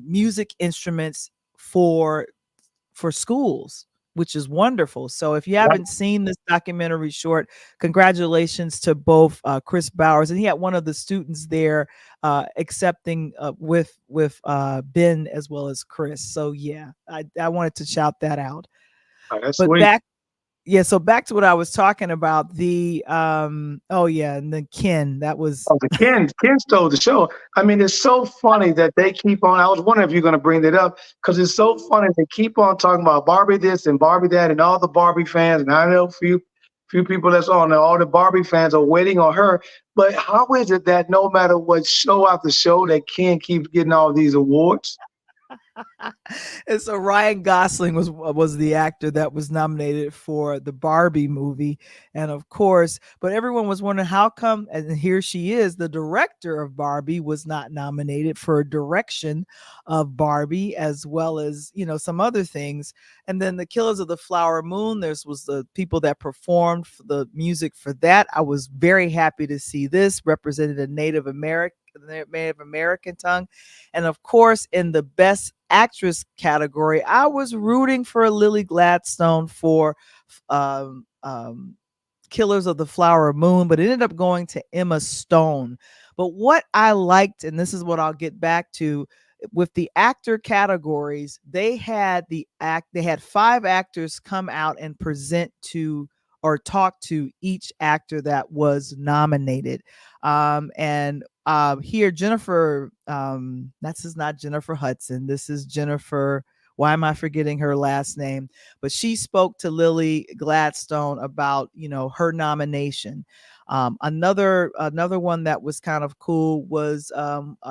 music instruments for schools, which is wonderful. So if you haven't seen this documentary short, congratulations to both Chris Bowers, and he had one of the students there accepting with Ben as well as Chris. So yeah, I wanted to shout that out. Oh, that's But sweet. so back to what I was talking about, and the Ken, that was Oh, the Ken stole the show. I mean, it's so funny that they keep on. I was wondering if you're going to bring that up because it's so funny they keep on talking about Barbie this and Barbie that, and all the Barbie fans. And I know few people that's on there. All the Barbie fans are waiting on her. But how is it that no matter what show after show, that Ken keeps getting all these awards? and so Ryan Gosling was the actor that was nominated for the Barbie movie, and of course, but everyone was wondering how come. And here she is, the director of Barbie was not nominated for direction of Barbie, as well as some other things. And then the Killers of the Flower Moon, was the people that performed for the music for that. I was very happy to see this represented a Native American tongue. And of course, in the best actress category, I was rooting for Lily Gladstone for um, um, Killers of the Flower Moon, but it ended up going to Emma Stone. But what I liked, and this is what I'll get back to, with the actor categories, they had 5 actors come out and present to or talk to each actor that was nominated. And here, Jennifer, this is not Jennifer Hudson. This is Jennifer. Why am I forgetting her last name? But she spoke to Lily Gladstone about, her nomination. Another one that was kind of cool was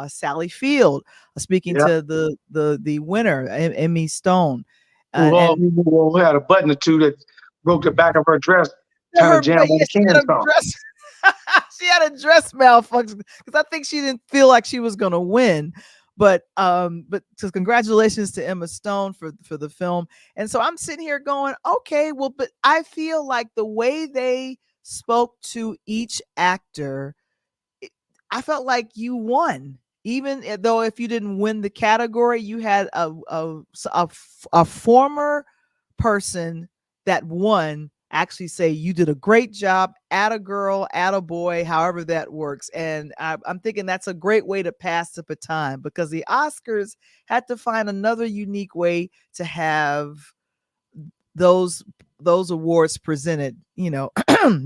Sally Field speaking Yeah. to the winner, Emmy Stone. Who had a button or two that broke the back of her dress trying to jam on the She had Ken a song. dress. She had a dress malfunction because I think she didn't feel like she was going to win. But so congratulations to Emma Stone for the film. And so I'm sitting here going, okay, well, but I feel like the way they spoke to each actor, I felt like you won. Even though if you didn't win the category, you had a former person that won actually say you did a great job, at a girl, at a boy, however that works. And I'm thinking that's a great way to pass the baton, because the Oscars had to find another unique way to have those awards presented,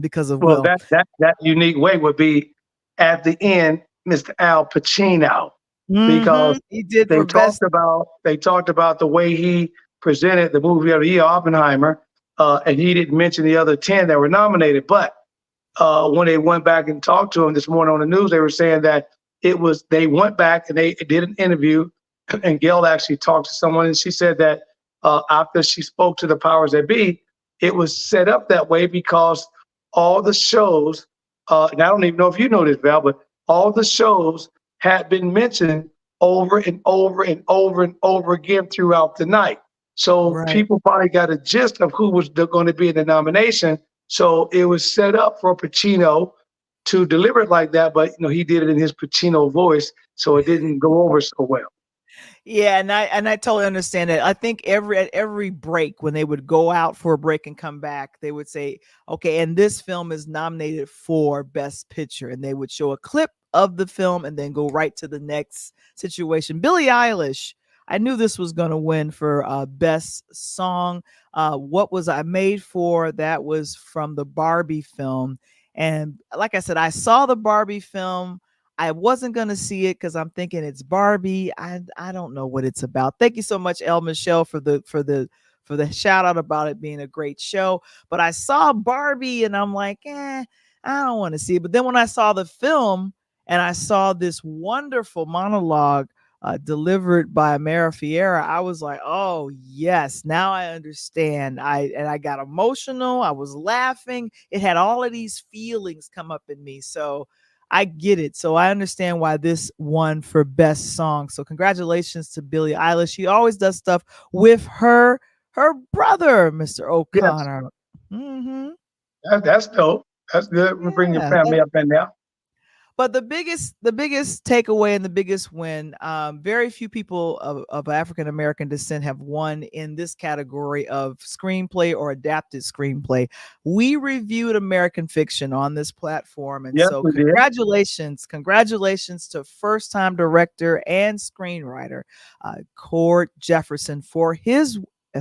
because of Well, that unique way would be at the end, Mr. Al Pacino, because he did for best. they talked about the way he presented the movie of the year, Oppenheimer, and he didn't mention the other 10 that were nominated. But when they went back and talked to him this morning on the news, they were saying that they went back and they did an interview, and Gail actually talked to someone, and she said that after she spoke to the powers that be, it was set up that way because all the shows, and I don't even know if you know this, Val, but all the shows had been mentioned over and over and over and over again throughout the night. So Right. people probably got a gist of who was going to be in the nomination. So it was set up for Pacino to deliver it like that, but he did it in his Pacino voice, so it didn't go over so well. Yeah, and I totally understand that. I think at every break, when they would go out for a break and come back, they would say, okay, and this film is nominated for Best Picture. And they would show a clip of the film and then go right to the next situation. Billie Eilish, I knew this was going to win for Best Song. What Was I Made For? That was from the Barbie film. And like I said, I saw the Barbie film. I wasn't going to see it because I'm thinking it's Barbie. I don't know what it's about. Thank you so much, El Michelle, for the shout out about it being a great show. But I saw Barbie and I'm like, I don't want to see it. But then when I saw the film and I saw this wonderful monologue delivered by Mara Fiera, I was like, oh yes, now I understand. I got emotional. I was laughing. It had all of these feelings come up in me. So I get it. So I understand why this won for Best Song. So congratulations to Billie Eilish. She always does stuff with her brother, Mr. O'Connor. Yes. Mm-hmm. That's dope. That's good. We bring your family up in there. But the biggest takeaway and the biggest win, very few people of African American descent have won in this category of screenplay or adapted screenplay. We reviewed American Fiction on this platform, and Yes, so we did. congratulations to first-time director and screenwriter Cord Jefferson for his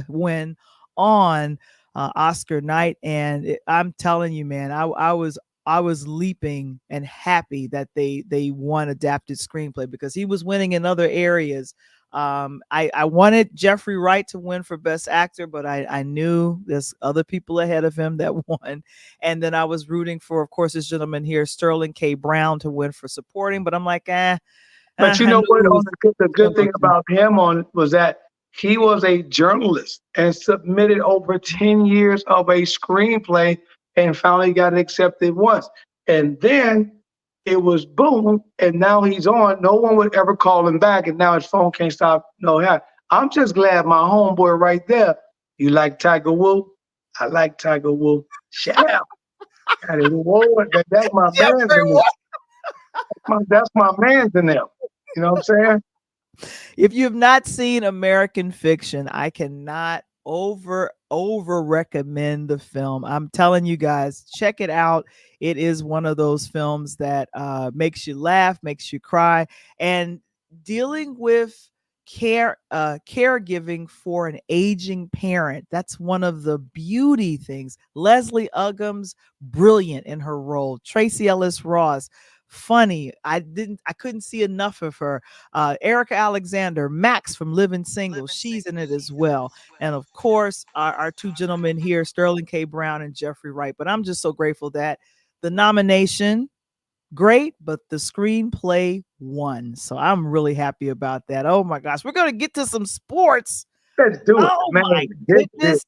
win on Oscar night. And I'm telling you, man, I was leaping and happy that they won adapted screenplay because he was winning in other areas. I wanted Jeffrey Wright to win for Best Actor, but I knew there's other people ahead of him that won. And then I was rooting for, of course, this gentleman here, Sterling K. Brown, to win for supporting. But I'm like, But you know what? The good thing about him was that he was a journalist and submitted over 10 years of a screenplay and finally got it accepted once. And then it was boom, and now he's on. No one would ever call him back, and now his phone can't stop. I'm just glad my homeboy right there. You like Tiger Woods? I like Tiger Woods. Shout out. That's my man's in there. That's my man's in there. You know what I'm saying? If you have not seen American Fiction, I cannot over recommend the film. I'm telling you guys, check it out. It is one of those films that makes you laugh, makes you cry, and dealing with caregiving for an aging parent. That's one of the beauty things. Leslie Uggams, brilliant in her role. Tracy Ellis Ross, funny. I couldn't see enough of her. Erica Alexander, Max from Living Single, she's in it as well. And of course, our two gentlemen here, Sterling K. Brown and Jeffrey Wright. But I'm just so grateful that the nomination, great, but the screenplay won. So I'm really happy about that. Oh my gosh, we're going to get to some sports. Let's do it, man. My goodness.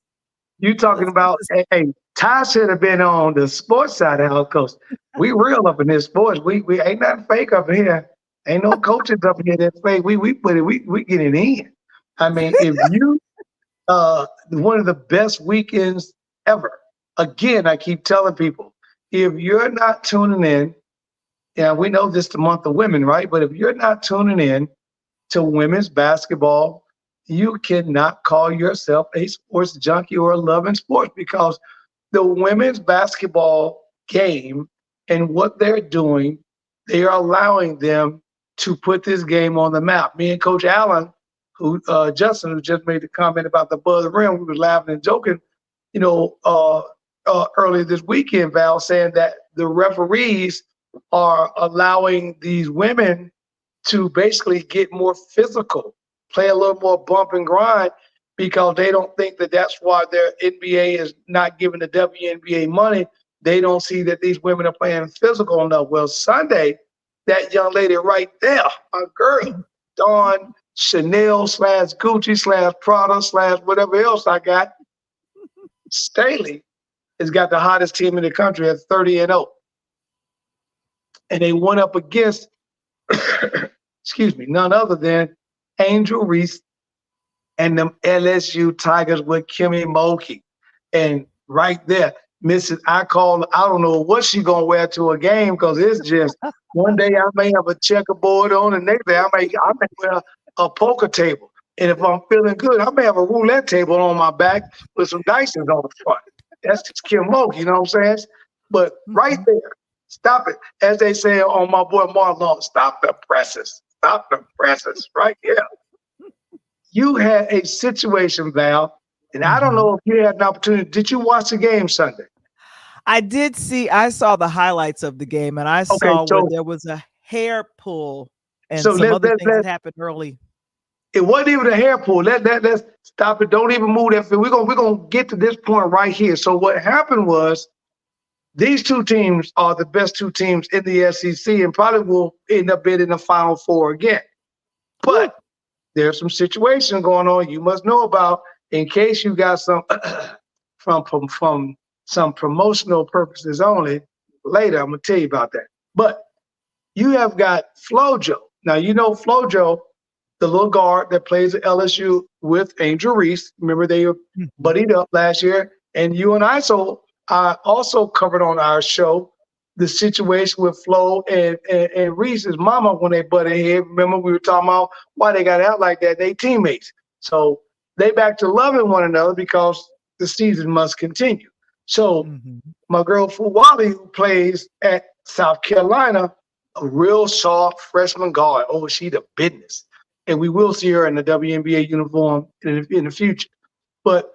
You talking about, hey, Tye should have been on the sports side of our coach. We real up in this sports. We ain't nothing fake up here. Ain't no coaches up here that's fake. We put it, we get it in. I mean, if you one of the best weekends ever. Again, I keep telling people, if you're not tuning in, we know this is the month of women, right? But if you're not tuning in to women's basketball, you cannot call yourself a sports junkie or loving sports, because the women's basketball game and what they're doing, they are allowing them to put this game on the map. Me and Coach Allen, Justin, who just made the comment about the above the rim, we were laughing and joking, earlier this weekend, Val, saying that the referees are allowing these women to basically get more physical, play a little more bump and grind, because they don't think that that's why their NBA is not giving the WNBA money. They don't see that these women are playing physical enough. Well, Sunday, that young lady right there, my girl, Dawn Chanel / Gucci / Prada / whatever else I got. Staley has got the hottest team in the country at 30-0. And they went up against, excuse me, none other than Angel Reese and them LSU Tigers with Kimmy Mulkey. And right there, Mrs. I don't know what she gonna wear to a game, because it's just one day I may have a checkerboard on, and next day I may wear a poker table. And if I'm feeling good, I may have a roulette table on my back with some dice on the front. That's just Kim Mulkey, you know what I'm saying? But right there, stop it. As they say on my boy Marlon, stop the presses. Stop the presses right here. You had a situation, Val, and I don't know if you had an opportunity. Did you watch the game Sunday? I saw the highlights of the game, and I saw where there was a hair pull and some other things that happened early. It wasn't even a hair pull. Let's stop it. Don't even move that field. We're gonna get to this point right here. So what happened was, these two teams are the best two teams in the SEC and probably will end up being in the Final Four again. But there's some situation going on you must know about, in case you got some from some promotional purposes only. Later, I'm gonna tell you about that. But you have got Flojo. Now you know Flojo, the little guard that plays at LSU with Angel Reese. Remember they were buddied up last year, and you and I also covered on our show the situation with Flo and Reese's mama when they butted head. Remember we were talking about why they got out like that. They teammates. So they back to loving one another because the season must continue. So my girl Fuwali, who plays at South Carolina, a real soft freshman guard. Oh, she the business. And we will see her in the WNBA uniform in the future. But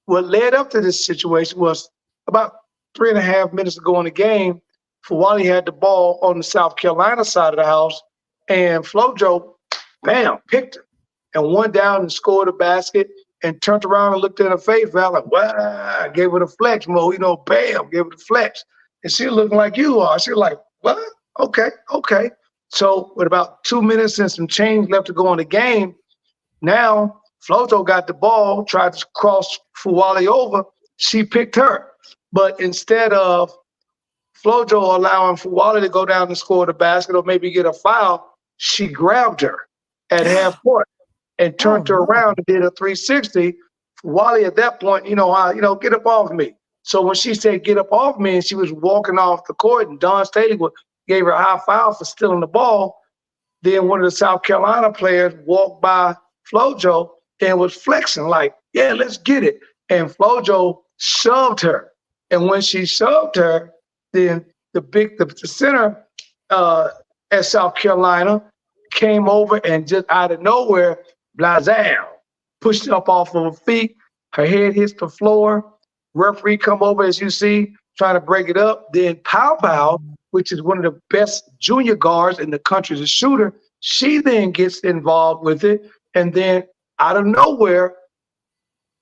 what led up to this situation was about 3.5 minutes ago in the game, Fuwali had the ball on the South Carolina side of the house, and Flojo, bam, picked her and went down and scored a basket and turned around and looked in her face. Val like, wow, gave her the flex mode, bam, gave her the flex. And she looking like you are. She was like, what? Okay. So with about 2 minutes and some change left to go in the game, now Flojo got the ball, tried to cross Fuwali over. She picked her. But instead of Flojo allowing Fuwali to go down and score the basket or maybe get a foul, she grabbed her at half court and turned her around and did a 360. Fuwali at that point, get up off me. So when she said, get up off me, and she was walking off the court, and Dawn Staley gave her a high foul for stealing the ball, then one of the South Carolina players walked by Flojo and was flexing like, yeah, let's get it. And Flojo shoved her. And when she shoved her, then the center at South Carolina came over and just out of nowhere, blazam, pushed up off of her feet. Her head hits the floor. Referee come over, as you see, trying to break it up. Then Pow, which is one of the best junior guards in the country as a shooter, she then gets involved with it. And then out of nowhere,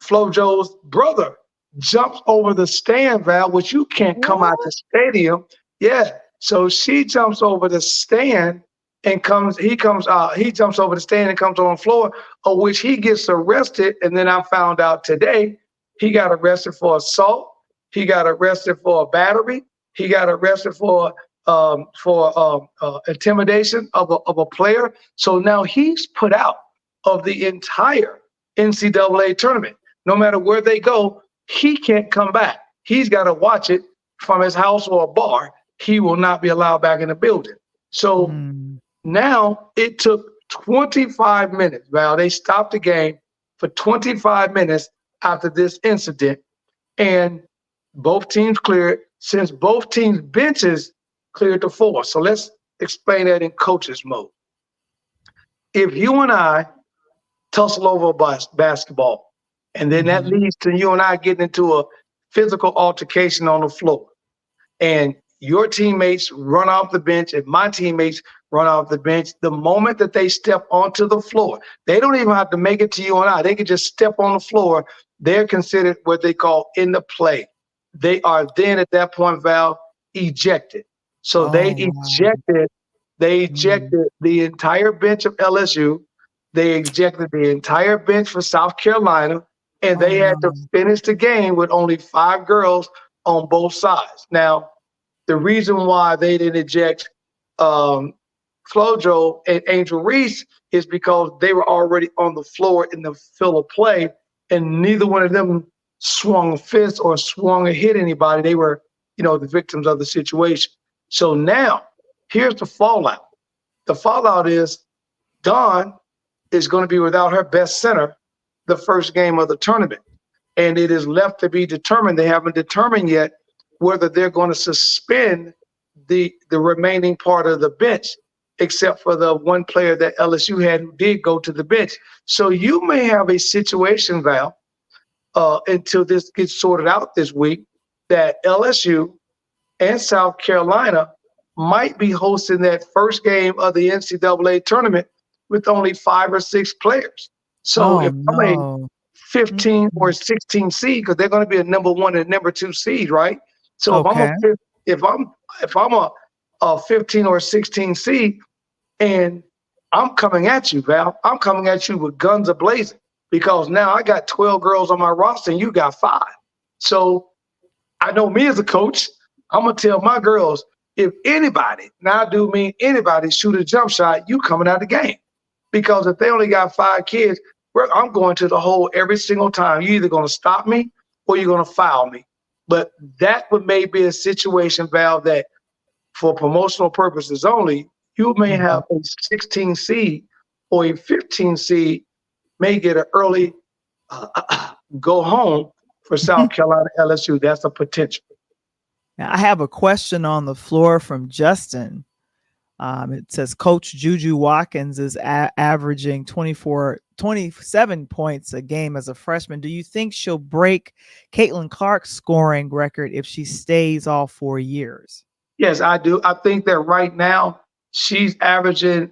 Flojo's brother jumps over the stand, Val, which you can't come out the stadium. Yeah. So she jumps over the stand and he jumps over the stand and comes on the floor, of which he gets arrested. And then I found out today he got arrested for assault. He got arrested for a battery. He got arrested for intimidation of a player. So now he's put out of the entire NCAA tournament. No matter where they go, he can't come back. He's got to watch it from his house or a bar. He will not be allowed back in the building. So now it took 25 minutes, Val. They stopped the game for 25 minutes after this incident, and both teams cleared, since both teams' benches cleared the floor. So let's explain that in coach's mode. If you and I tussle over basketball, and then that leads to you and I getting into a physical altercation on the floor, and your teammates run off the bench and my teammates run off the bench, the moment that they step onto the floor, they don't even have to make it to you and I. They can just step on the floor. They're considered what they call in the play. They are then at that point, Val, ejected. So Oh, wow. they Mm. ejected the entire bench of LSU. They ejected the entire bench for South Carolina, and Oh, they had to no. finish the game with only 5 girls on both sides. Now, the reason why they didn't eject um, Flojo and Angel Reese is because they were already on the floor in the field of play, and neither one of them swung a fist or swung or hit anybody. They were, the victims of the situation. So now, here's the fallout. The fallout is Dawn is going to be without her best center the first game of the tournament. And it is left to be determined. They haven't determined yet whether they're going to suspend the remaining part of the bench, except for the one player that LSU had who did go to the bench. So you may have a situation, Val, until this gets sorted out this week, that LSU and South Carolina might be hosting that first game of the NCAA tournament with only 5 or 6 players. So Oh, if I'm a no. 15 or Mm-mm. 16 seed, because they're going to be a number 1 and number 2 seed, right? So Okay. if I'm a 15 or 16 seed, and I'm coming at you, Val, I'm coming at you with guns a-blazing, because now I got 12 girls on my roster and you got 5. So I know me as a coach, I'm gonna tell my girls, if anybody, now I do mean anybody, shoot a jump shot, you coming out of the game. Because if they only got 5 kids, I'm going to the hole every single time. You're either gonna stop me or you're gonna foul me. But that would may be a situation, Val, that for promotional purposes only, you may Mhm. have a 16 seed or a 15 seed may get an early go home for South Carolina LSU. That's a potential. Now, I have a question on the floor from Justin. It says Coach Juju Watkins is averaging 27 points a game as a freshman. Do you think she'll break Caitlin Clark's scoring record if she stays all 4 years? Yes, I do. I think that right now she's averaging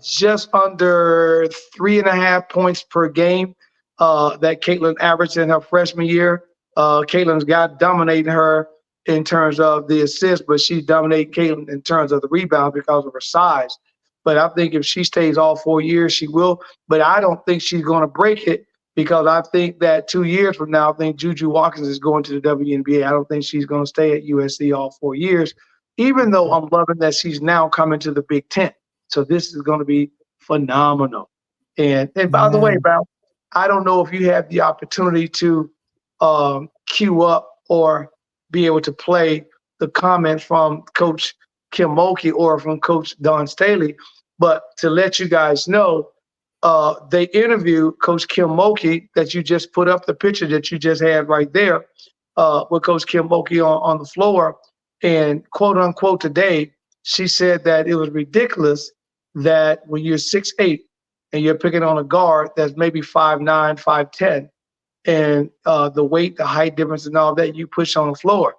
just under 3.5 points per game that Caitlin averaged in her freshman year. Caitlin's got dominating her in terms of the assists, but she's dominating Caitlin in terms of the rebound because of her size. But I think if she stays all 4 years, she will. But I don't think she's going to break it, because I think that 2 years from now, I think Juju Watkins is going to the WNBA. I don't think she's going to stay at USC all 4 years, even though Okay. I'm loving that she's now coming to the Big Ten. So this is going to be phenomenal. And by the way, Yeah. Val, I don't know if you have the opportunity to queue up or be able to play the comment from Coach Kim Mulkey or from Coach Don Staley, but to let you guys know, they interviewed Coach Kim Mulkey, that you just put up the picture that you just had right there, with Coach Kim Mulkey on the floor. And quote unquote today, she said that it was ridiculous that when you're 6'8" and you're picking on a guard that's maybe 5'9", 5'10", and the weight, the height difference and all that, you push on the floor.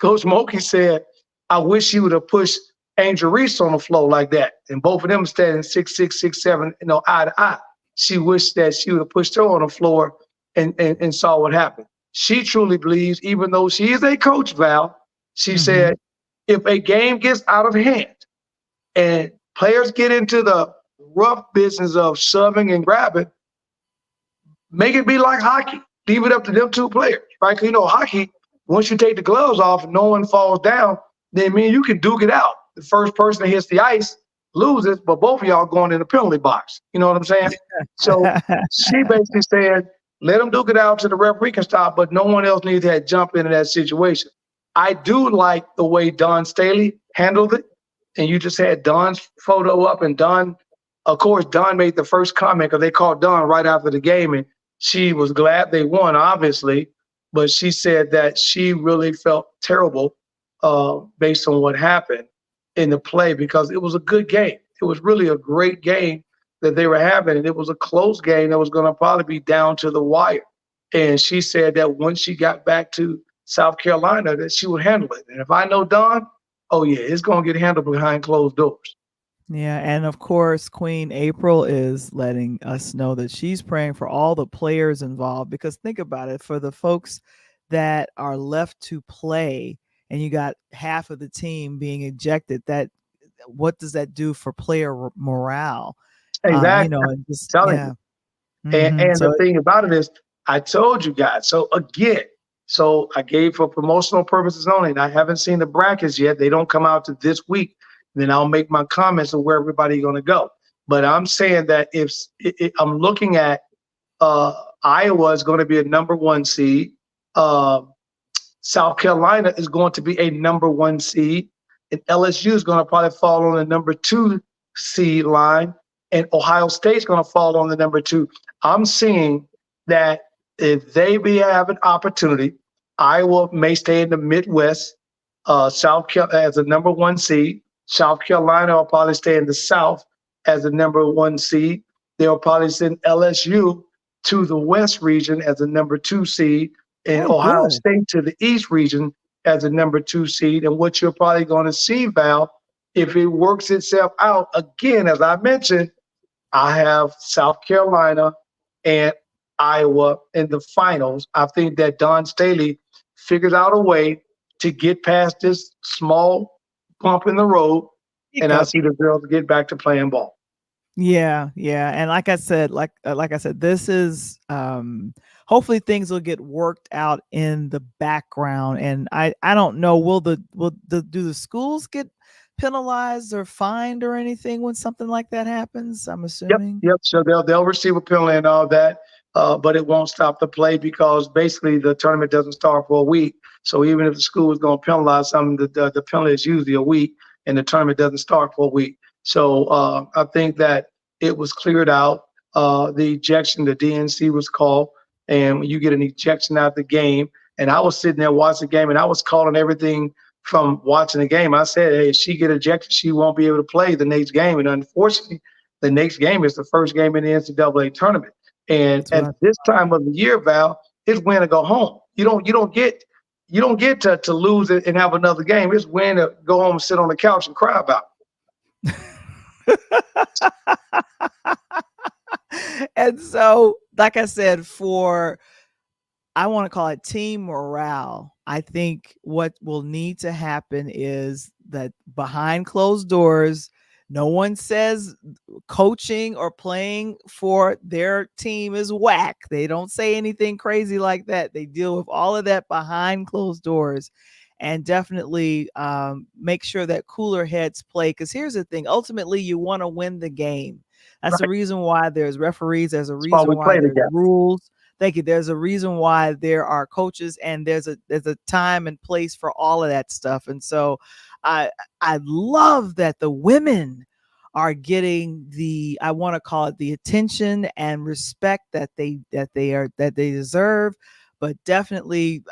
Coach Mulkey said, I wish she would have pushed Angel Reese on the floor like that. And both of them standing 6'6", 6'7", eye to eye. She wished that she would have pushed her on the floor and saw what happened. She truly believes, even though she is a coach, Val, she Mm-hmm. said, if a game gets out of hand and players get into the rough business of shoving and grabbing, make it be like hockey. Leave it up to them 2 players, right? 'Cause hockey, once you take the gloves off and no one falls down, then you can duke it out. The first person that hits the ice loses, but both of y'all going in the penalty box. You know what I'm saying? So she basically said, let them duke it out so the referee can stop, but no one else needs to jump into that situation. I do like the way Don Staley handled it. And you just had Don's photo up, and Don, of course, Don made the first comment because they called Don right after the game, and she was glad they won, obviously, but she said that she really felt terrible based on what happened in the play, because it was a good game. It was really a great game that they were having, and it was a close game that was going to probably be down to the wire. And she said that once she got back to South Carolina, that she would handle it. And if I know Don, oh yeah, it's going to get handled behind closed doors. Yeah, and of course, Queen April is letting us know that she's praying for all the players involved, because think about it, for the folks that are left to play, and you got half of the team being ejected, what does that do for player morale? Exactly. And just, Telling yeah. you. And So the thing about it is, I told you guys. So again, I gave for promotional purposes only, and I haven't seen the brackets yet. They don't come out to this week. Then I'll make my comments of where everybody's going to go. But I'm saying that if I'm looking at Iowa is going to be a number 1 seed, South Carolina is going to be a number 1 seed, and LSU is going to probably fall on the number 2 seed line, and Ohio State's going to fall on the number 2. I'm seeing that if they have an opportunity, Iowa may stay in the Midwest, South Carolina as a number 1 seed. South Carolina will probably stay in the South as a number 1 seed. They'll probably send LSU to the West region as a number 2 seed, and Ohio State to the East region as a number 2 seed. And what you're probably going to see, Val, if it works itself out, again, as I mentioned, I have South Carolina and Iowa in the finals. I think that Don Staley figures out a way to get past this small bump in the road, and I see the girls get back to playing ball. Yeah. And like I said, this is hopefully things will get worked out in the background. And I don't know, do the schools get penalized or fined or anything when something like that happens? I'm assuming. Yep. So they'll receive a penalty and all that, but it won't stop the play because basically the tournament doesn't start for a week. So even if the school is going to penalize something, the penalty is usually a week, and the tournament doesn't start for a week. So I think that it was cleared out. The ejection, the DNC was called, and you get an ejection out of the game. And I was sitting there watching the game, and I was calling everything from watching the game. I said, hey, if she get ejected, she won't be able to play the next game. And unfortunately, the next game is the first game in the NCAA tournament. And at this time of the year, Val, it's win or go home. You don't get to lose it and have another game. It's win or go home and sit on the couch and cry about it. And so, like I said, I want to call it team morale. I think what will need to happen is that behind closed doors, no one says coaching or playing for their team is whack. They don't say anything crazy like that. They deal with all of that behind closed doors, and definitely make sure that cooler heads play. Because here's the thing. Ultimately, you want to win the game. That's the reason why there's referees. There's a reason why there's rules. Thank you. There's a reason why there are coaches, and there's a time and place for all of that stuff. And so I love that the women are getting I want to call it the attention and respect that they deserve. But definitely,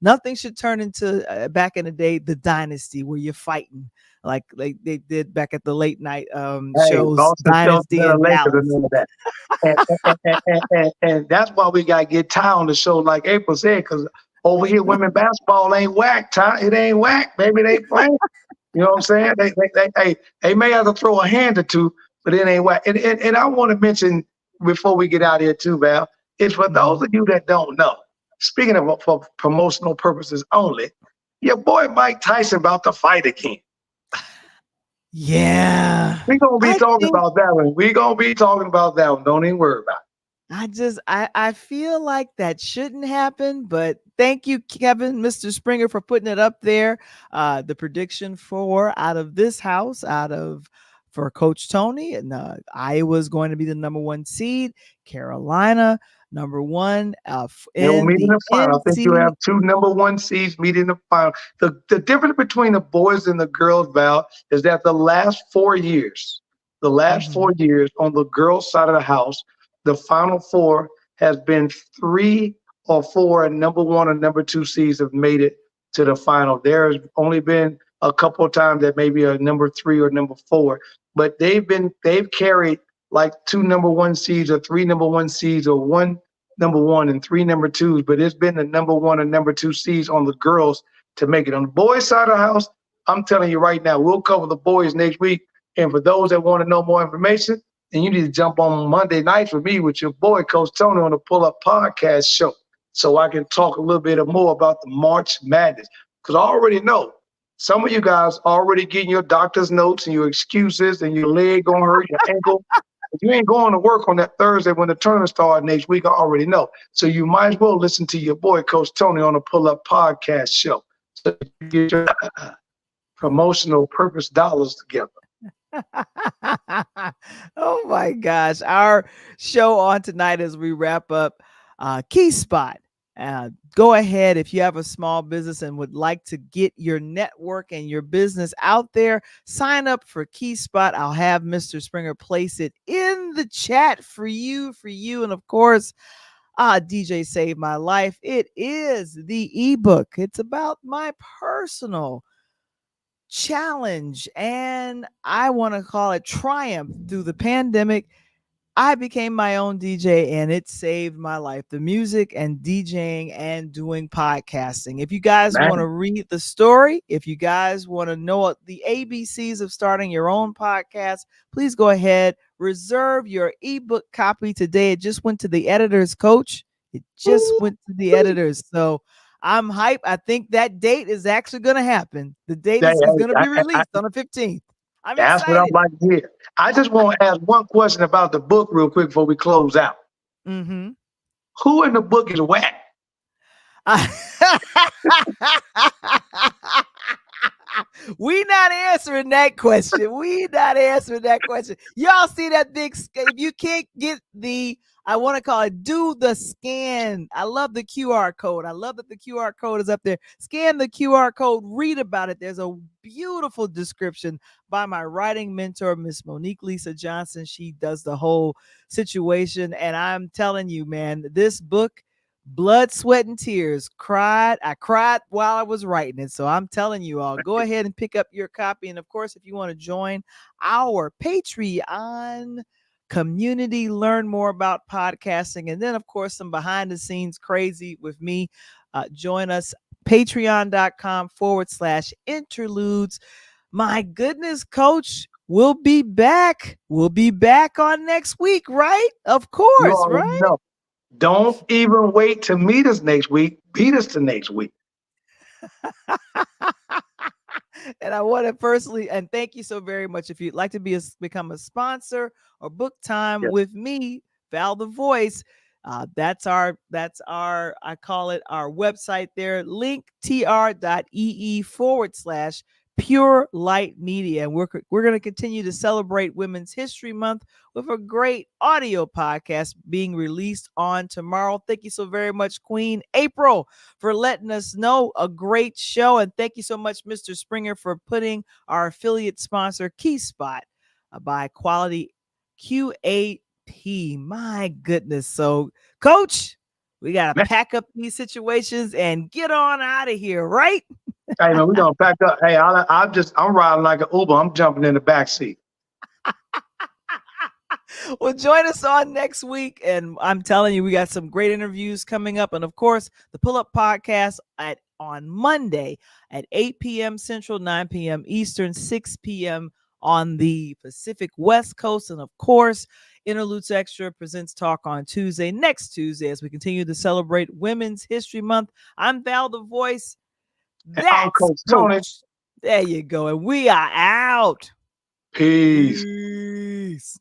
nothing should turn into back in the day, the dynasty where you're fighting like they did back at the late night shows, Dynasty and Dallas. And that's why we got to get Tye on the show, like April said, because over here, women basketball ain't whack, Tye. It ain't whack. Maybe they playing. You know what I'm saying? They may have to throw a hand or two, but it ain't whack. And I want to mention before we get out of here too, Val, is for those of you that don't know, speaking of for promotional purposes only, your boy Mike Tyson about to fight again. Yeah. We're going to be talking about that one. We're going to be talking about that one. Don't even worry about it. I feel like that shouldn't happen, but thank you, Kevin, Mr. Springer, for putting it up there. The prediction for out of this house, for Coach Tony, and Iowa's going to be the number 1 seed. Carolina, number 1. They'll meet in the final. I think you have 2 number 1 seeds meeting in the final. The difference between the boys and the girls, Val, is that the last 4 years on the girls' side of the house, the Final Four has been 3 or 4 number 1 or number 2 seeds have made it to the final. There has only been a couple of times that maybe a number 3 or number 4, but they've carried like 2 number 1 seeds or 3 number 1 seeds or 1 number 1 and 3 number 2s, but it's been the number 1 and number 2 seeds on the girls to make it. On the boys' side of the house, I'm telling you right now, we'll cover the boys next week. And for those that want to know more information, then you need to jump on Monday nights with me with your boy, Coach Tony, on the Pull Up Podcast show, so I can talk a little bit more about the March Madness. Because I already know some of you guys already getting your doctor's notes and your excuses and your leg gonna hurt, your ankle. If you ain't going to work on that Thursday when the tournament starts next week, I already know. So you might as well listen to your boy, Coach Tony, on the Pull Up Podcast show. So you get your promotional purpose dollars together. Oh my gosh. Our show on tonight as we wrap up Key Spot. Go ahead if you have a small business and would like to get your network and your business out there, sign up for Key Spot. I'll have Mr. Springer place it in the chat for you. And of course, DJ Saved My Life. It is the ebook. It's about my personal challenge, and I want to call it triumph through the pandemic. I became my own DJ and it saved my life. The music and DJing and doing podcasting. If you guys want to read the story, if you guys want to know the ABCs of starting your own podcast, please go ahead, reserve your ebook copy today. It just went to the editors, Coach. It just went to the editors. So I'm hyped. I think that date is actually going to happen. The date is going to be released on the 15th. I'm That's excited. what I'm like to hear. I just want to ask one question about the book real quick before we close out. Mm-hmm. Who in the book is whack? We not answering that question. Y'all see that big, if you can't get I want to call it, do the scan. I love the QR code. I love that the QR code is up there. Scan the QR code, read about it. There's a beautiful description by my writing mentor, Miss Monique Lisa Johnson. She does the whole situation. And I'm telling you, man, this book, blood, sweat, and tears. I cried while I was writing it. So I'm telling you all, go ahead and pick up your copy. And of course, if you want to join our Patreon community, learn more about podcasting, and then of course some behind the scenes crazy with me, join us, patreon.com/interludes. My goodness, Coach, we'll be back on next week, right? Of course, right? No. Don't even wait to meet us next week. Beat us to next week. And I want to personally, and thank you so very much. If you'd like to become a sponsor or book time with me, Val the Voice, that's our, I call it our website there, linktr.ee/Pure Light Media. And we're going to continue to celebrate Women's History Month with a great audio podcast being released on tomorrow. Thank you so very much, Queen April, for letting us know. A great show. And thank you so much, Mr. Springer, for putting our affiliate sponsor, Key Spot, by Quality QAP. My goodness. So, Coach, we got to pack up these situations and get on out of here, right? Hey, man, we're going to pack up. Hey, I'm riding like an Uber. I'm jumping in the back seat. Well, join us on next week. And I'm telling you, we got some great interviews coming up. And of course, the Pull Up Podcast on Monday at 8 p.m. Central, 9 p.m. Eastern, 6 p.m. on the Pacific West Coast. And of course, Interludes Extra presents Talk on Tuesday, next Tuesday, as we continue to celebrate Women's History Month. I'm Val the Voice. That's Coach Tony. There you go. And we are out. Peace. Peace.